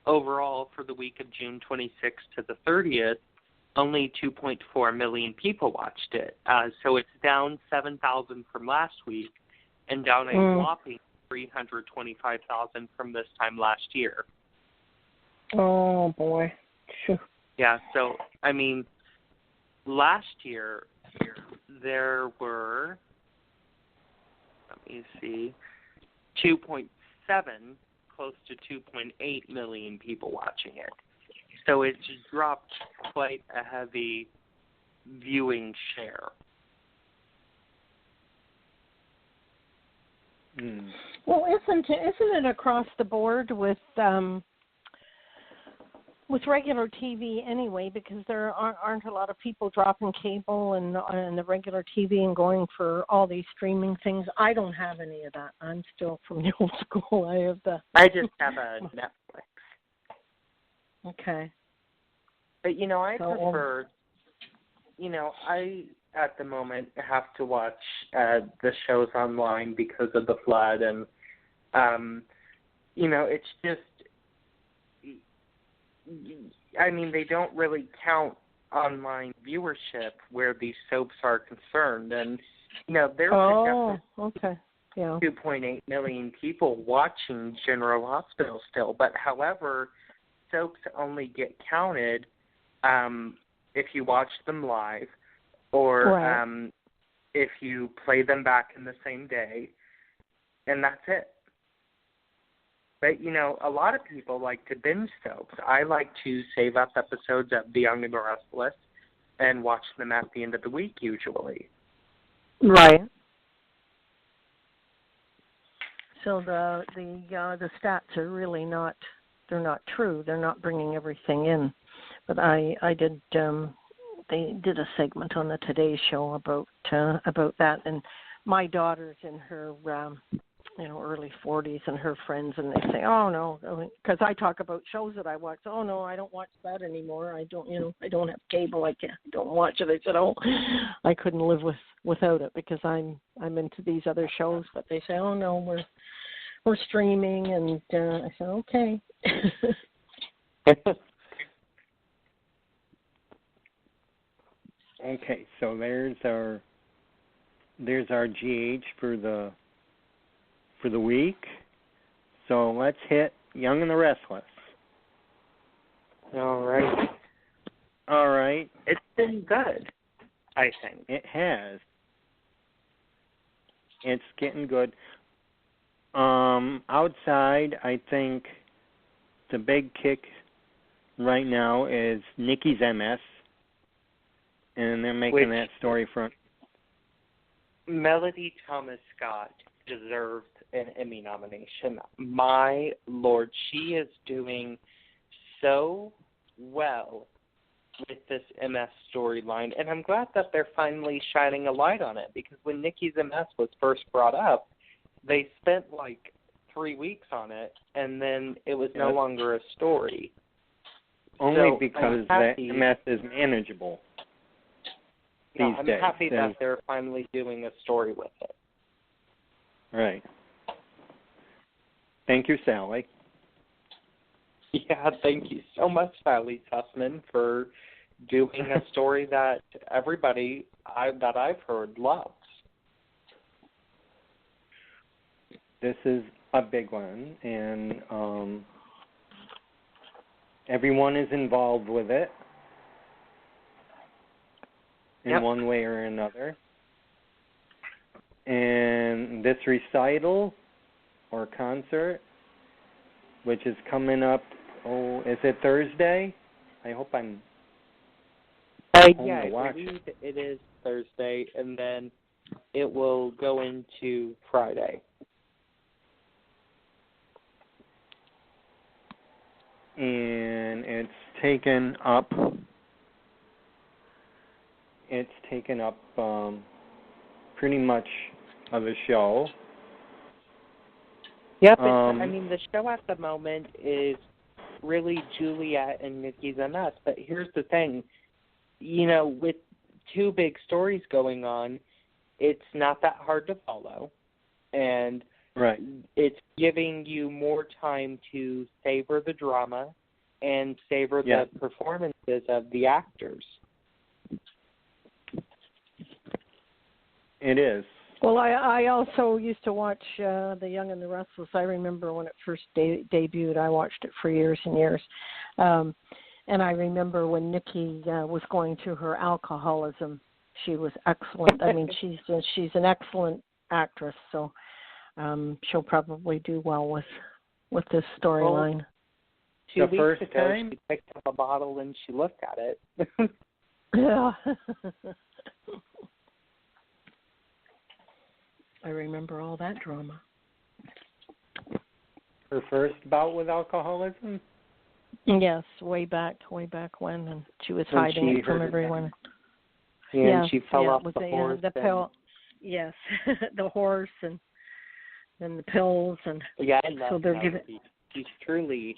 overall, for the week of June 26th to the 30th, only 2.4 million people watched it. So it's down 7,000 from last week and down a whopping 325,000 from this time last year. Oh, boy. Sure. Yeah, so, I mean, last year there were, let me see, 2.7, close to 2.8 million people watching it. So it's dropped quite a heavy viewing share. Well, isn't it across the board with with regular TV anyway, because there aren't a lot of people dropping cable and the regular TV and going for all these streaming things. I don't have any of that. I'm still from the old school. I just have a Netflix. Okay. But, I prefer, I, at the moment, have to watch the shows online because of the flood. And, it's just, they don't really count online viewership where these soaps are concerned. And, there's okay. Yeah. 2.8 million people watching General Hospital still. But, however, soaps only get counted if you watch them live or if you play them back in the same day, and that's it. But, a lot of people like to binge soaps. I like to save up episodes of The-Young-and-the-Restless and watch them at the end of the week usually. Right. So the stats are really not true. They're not bringing everything in. But I did. They did a segment on the Today Show about that, and my daughter's in her early 40s, and her friends, and they say, "Oh no," because I talk about shows that I watch. "Oh no, I don't watch that anymore. I don't have cable. I don't watch it." I said, "Oh, I couldn't live without it because I'm into these other shows." But they say, "Oh no, we're streaming," and I said, "Okay." Okay, so there's our GH for the week. So let's hit Young and the Restless. All right. All right. It's been good, I think. It has. It's getting good. Outside, I think the big kick right now is Nikki's MS, and they're making that story front. Melody Thomas Scott deserved an Emmy nomination. My Lord, she is doing so well with this MS storyline, and I'm glad that they're finally shining a light on it, because when Nikki's MS was first brought up, they spent like 3 weeks on it, and then it was no longer a story. Only because the MS is manageable these days. I'm happy that they're finally doing a story with it. Right. Thank you, Sally. Yeah, thank you so much, Sally Sussman, for doing a story that everybody that I've heard loves. This is a big one, and everyone is involved with it in one way or another. And this recital or concert, which is coming up, is it Thursday? I hope I'm home to watch it. It is Thursday, and then it will go into Friday. And it's taken up pretty much of the show. Yep, the show at the moment is really Juliet and Nikki's MS, but here's the thing, with two big stories going on, it's not that hard to follow, and it's giving you more time to savor the drama and savor the performances of the actors. It is. Well, I also used to watch The Young and the Restless. I remember when it first debuted. I watched it for years and years. And I remember when Nikki was going through her alcoholism, she was excellent. I mean, she's an excellent actress, so she'll probably do well with this storyline. Well, 2 weeks ago, she picked up a bottle and she looked at it. Yeah. I remember all that drama. Her first bout with alcoholism? Yes, way back when, and she was hiding it from everyone. Yeah, and she fell off the horse. The pill. Yes, the horse and the pills and. Yeah, I love so they're giving. She's truly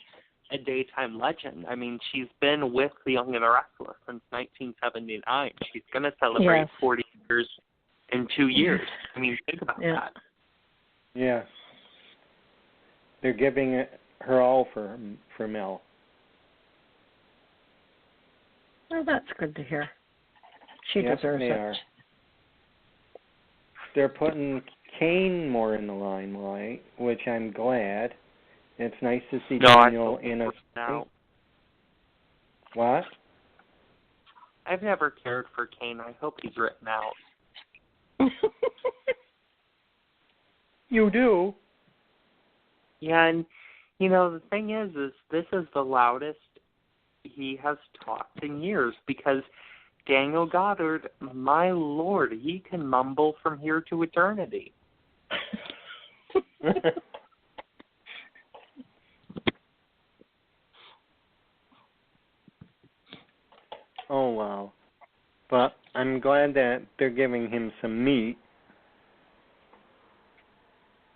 a daytime legend. I mean, she's been with the Young-and-the-Restless since 1979. She's going to celebrate 40 years in 2 years. I mean, think about that. Yeah. They're giving her all for Mel. Well, that's good to hear. She deserves they it. Are. They're putting Kane more in the limelight, which I'm glad. It's nice to see Daniel in a... Now. What? I've never cared for Kane. I hope he's written out. You do? Yeah, and, the thing is this is the loudest he has talked in years because Daniel Goddard, my Lord, he can mumble from here to eternity. Oh, wow. But I'm glad that they're giving him some meat.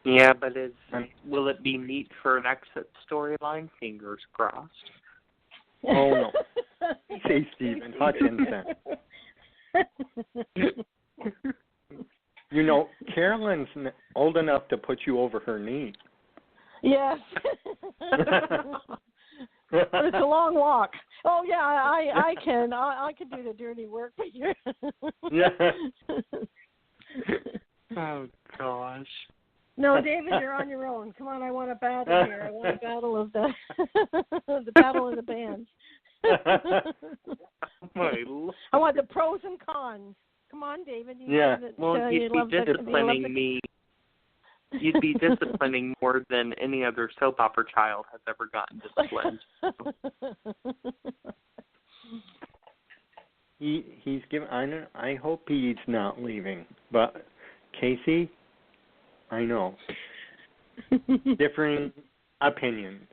Yeah, but will it be meat for an exit storyline? Fingers crossed. Oh, no. Say Stephen Hutchinson. Carolyn's old enough to put you over her knee. Yes. But it's a long walk. Oh yeah, I can. I can do the dirty work, but you're. Yeah. Oh gosh. No, David, you're on your own. Come on, I want a battle here. I want a battle of the battle of the bands. I want the pros and cons. Come on, David. Well, you'd be disciplining me. You'd be disciplining more than any other soap opera child has ever gotten disciplined. He's given. I hope he's not leaving. But Casey, I know. Differing opinions.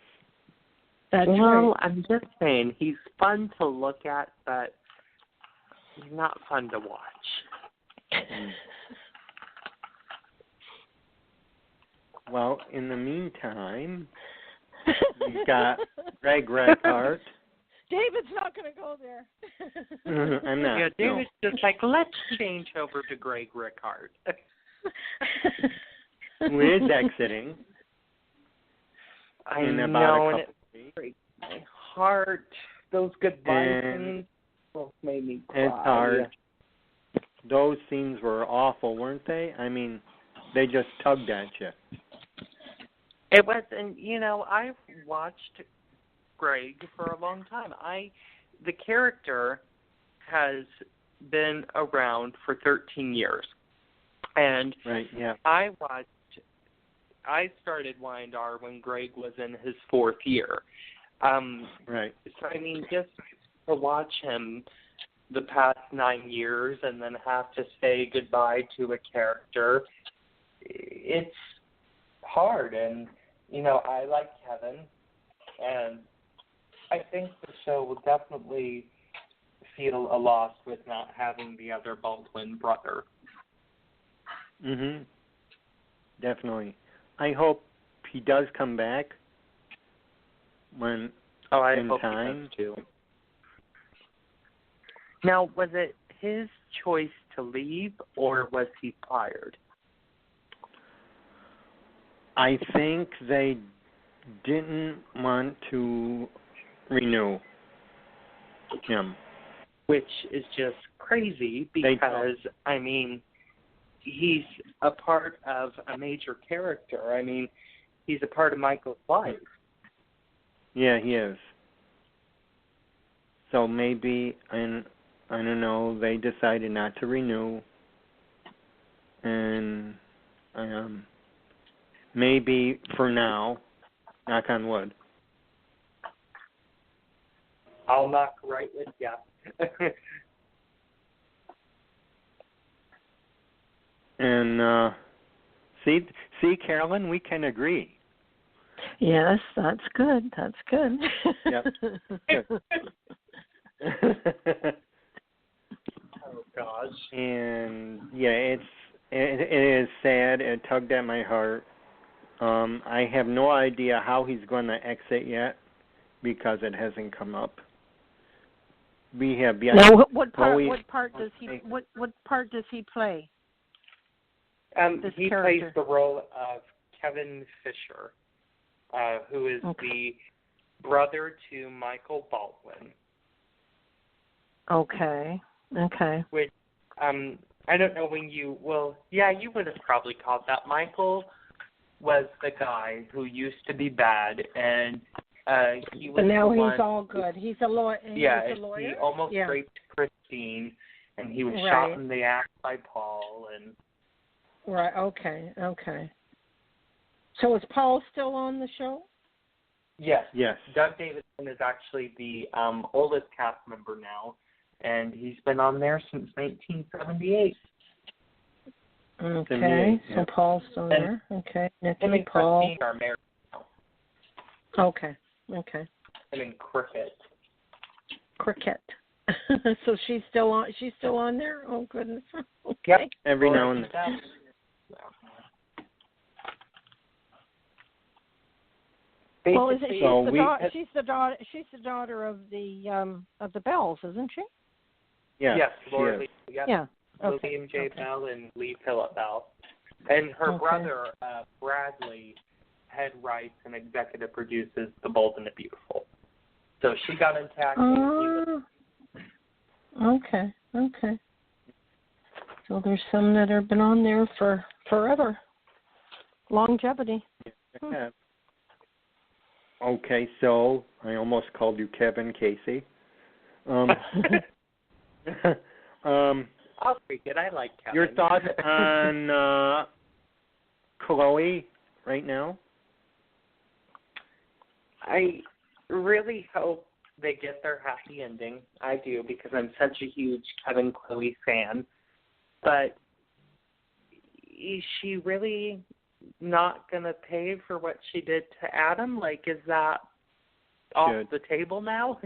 That's right. I'm just saying he's fun to look at, but he's not fun to watch. Well, in the meantime, we've got Greg Reckart. David's not going to go there. I'm not. Yeah, David's just like, let's change over to Greg Reckart. Who is exiting. I in know, about and it breaks my heart. Those goodbye scenes both made me cry. It's hard. Those scenes were awful, weren't they? I mean, they just tugged at you. It was, and I've watched Greg for a long time. The character has been around for 13 years, and right, yeah. I started Y&R when Greg was in his 4th year. Right. So I mean, just to watch him the past 9 years and then have to say goodbye to a character, it's hard. And I like Kevin, and I think the show will definitely feel a loss with not having the other Baldwin brother. Definitely. I hope he does come back when I in hope time. He does too. Now, was it his choice to leave, or was he fired? I think they didn't want to renew him. Which is just crazy because, I mean, he's a part of a major character. I mean, he's a part of Michael's life. Yeah, he is. So maybe, I don't know, they decided not to renew. And maybe for now, knock on wood. I'll knock right with you. And see, Carolyn, we can agree. Yes, that's good. That's good. Yep. Oh gosh. And yeah, it is sad. It tugged at my heart. I have no idea how he's going to exit yet because it hasn't come up. We have yet. Now, what part does he play? He plays the role of Kevin Fisher, who is the brother to Michael Baldwin. Okay. Which, I don't know when you would have probably caught that. Michael was the guy who used to be bad, and he was. But now he's all good. He's a lawyer. Yeah, he's a lawyer? He almost raped Christine, and he was shot in the ass by Paul, and. Right. Okay. So is Paul still on the show? Yes. Yes. Doug Davidson is actually the oldest cast member now, and he's been on there since 1978. Okay. So Paul's still there. Okay. Nikki, Paul. Christine are married now. Okay. And then Cricket. So she's still on. She's still on there. Oh goodness. Okay. Yep. Every now and then. Well, she's the daughter of the Bells, isn't she? Yeah. Yes, Laura Lee. Yep. Yeah. Okay. William J. Bell and Lee Phillip Bell. And her brother, Bradley, head writes and executive produces The Bold and the Beautiful. So she got into acting. Okay. So there's some that have been on there for forever. Longevity. Yeah. Okay, so I almost called you Kevin Casey. I'll take it. I like Kevin. Your thoughts on Chloe right now? I really hope they get their happy ending. I do, because I'm such a huge Kevin Chloe fan. But is she really not going to pay for what she did to Adam? Like, is that off the table now?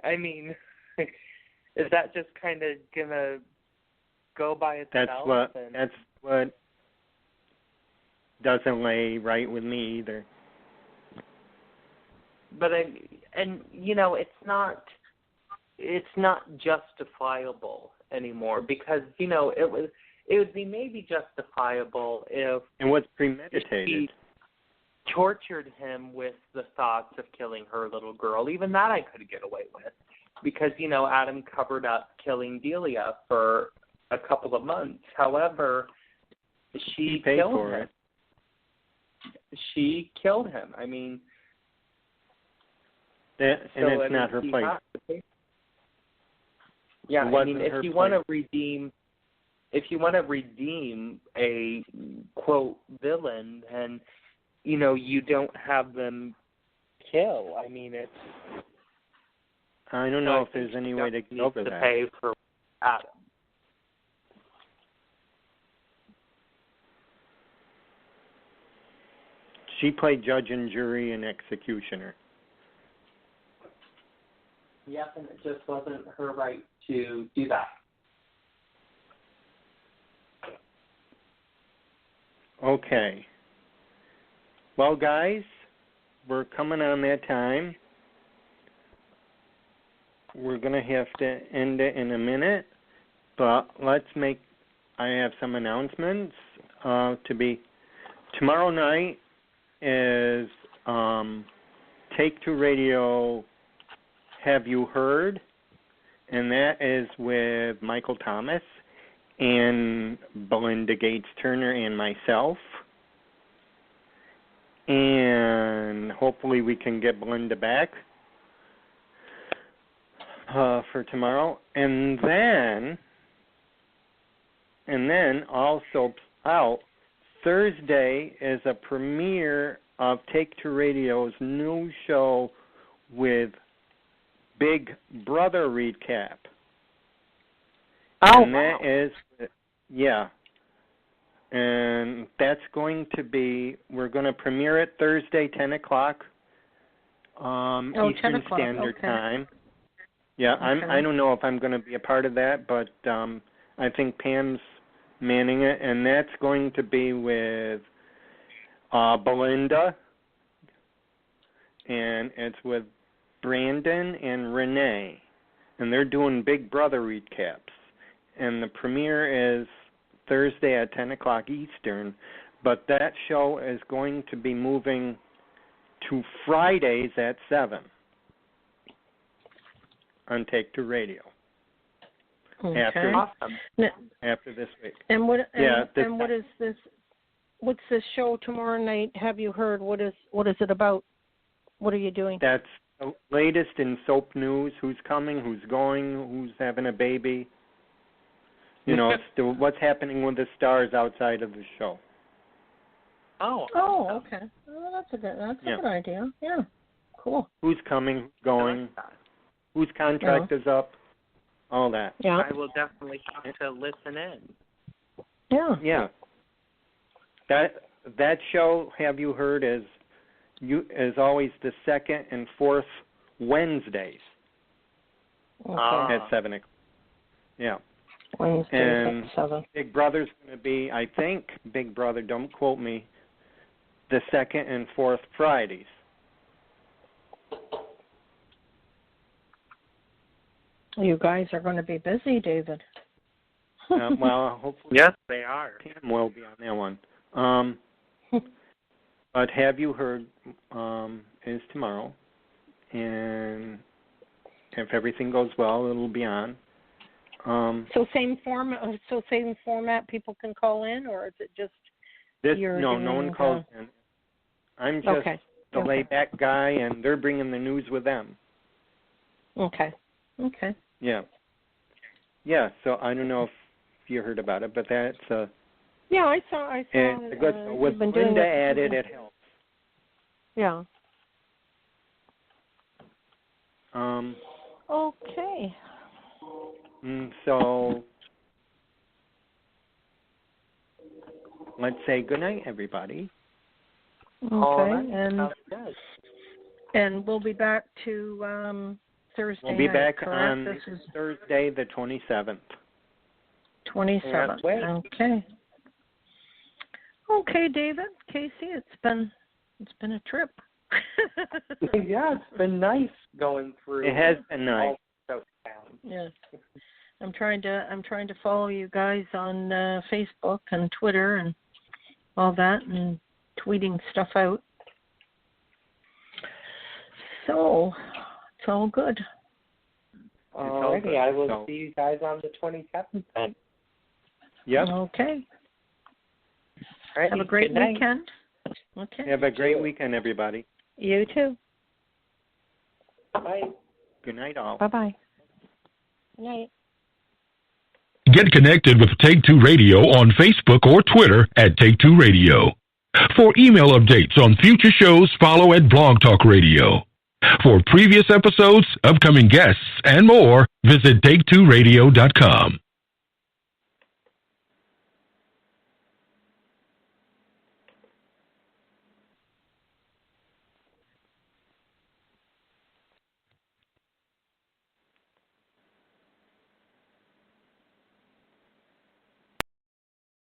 I mean, is that just kind of going to go by itself? That's what doesn't lay right with me either. But it's not justifiable anymore, because it would be maybe justifiable if and what's premeditated. She tortured him with the thoughts of killing her little girl. Even that I could get away with, because Adam covered up killing Delia for a couple of months. However, she killed him. She killed him. I mean. It's not her place. Yeah, I mean, if you want to redeem a quote villain, then you don't have them kill. I mean, it's. I don't know if there's any way to get over that. Pay for Adam. She played judge and jury and executioner. Yep, and it just wasn't her right to do that. Okay. Well, guys, we're coming on that time. We're going to have to end it in a minute, but I have some announcements to be. Tomorrow night is Take Two Radio Have You Heard? And that is with Michael Thomas and Belinda Gates Turner and myself. And hopefully we can get Belinda back for tomorrow. And then also out Thursday is a premiere of Take Two Radio's new show with Big Brother recap. Oh, and that is, and that's going to be, we're going to premiere it Thursday, 10 o'clock Eastern 10 o'clock. Standard Okay. Time. Yeah, Okay. I don't know if I'm going to be a part of that, but I think Pam's manning it, and that's going to be with Belinda, and it's with Brandon and Renee, and they're doing Big Brother recaps, and the premiere is Thursday at 10 o'clock Eastern, but that show is going to be moving to Fridays at 7 on Take Two Radio. Okay. Awesome. After this week. And what this is this? What's this show tomorrow night? Have you heard? What is it about? What are you doing? That's the latest in soap news. Who's coming? Who's going? Who's having a baby? You know, it's what's happening with the stars outside of the show. Oh, okay. Well, that's a good idea. Yeah, cool. Who's coming? Going? Whose contract is up? All that. Yeah. I will definitely have to listen in. Yeah. Yeah. That show, have you heard, is always the second and fourth Wednesdays Okay. at 7 o'clock. Yeah. Wednesday And at 7. Big Brother's going to be, I think, Big Brother, don't quote me, the second and fourth Fridays. You guys are going to be busy, David. Well, hopefully Yes, they are. Pam will be on that one. But have you heard is tomorrow, and if everything goes well, it'll be on. So same format. People can call in, or is it just No one calls in. I'm just the laid-back guy, and they're bringing the news with them. Okay. Yeah. So I don't know if you heard about it, but that's Yeah, I saw. it's a good. With Linda added, it helps. Yeah. Okay. So let's say good night, everybody. Okay, and we'll be back to Thursday. We'll be back correct? on This is Thursday, the 27th. 27th. Okay. Okay, David, Casey, it's been a trip. Yeah, it's been nice going through. It has been nice. Yes. I'm trying to follow you guys on Facebook and Twitter and all that, and tweeting stuff out. So it's all good. Alrighty, I will see you guys on the 27th then. Yep. Okay. All right. Have a great weekend. Okay. Have a great weekend, everybody. You too. Bye. Good night, all. Bye-bye. Good night. Get connected with Take Two Radio on Facebook or Twitter at Take Two Radio. For email updates on future shows, follow at Blog Talk Radio. For previous episodes, upcoming guests, and more, visit TakeTwoRadio.com.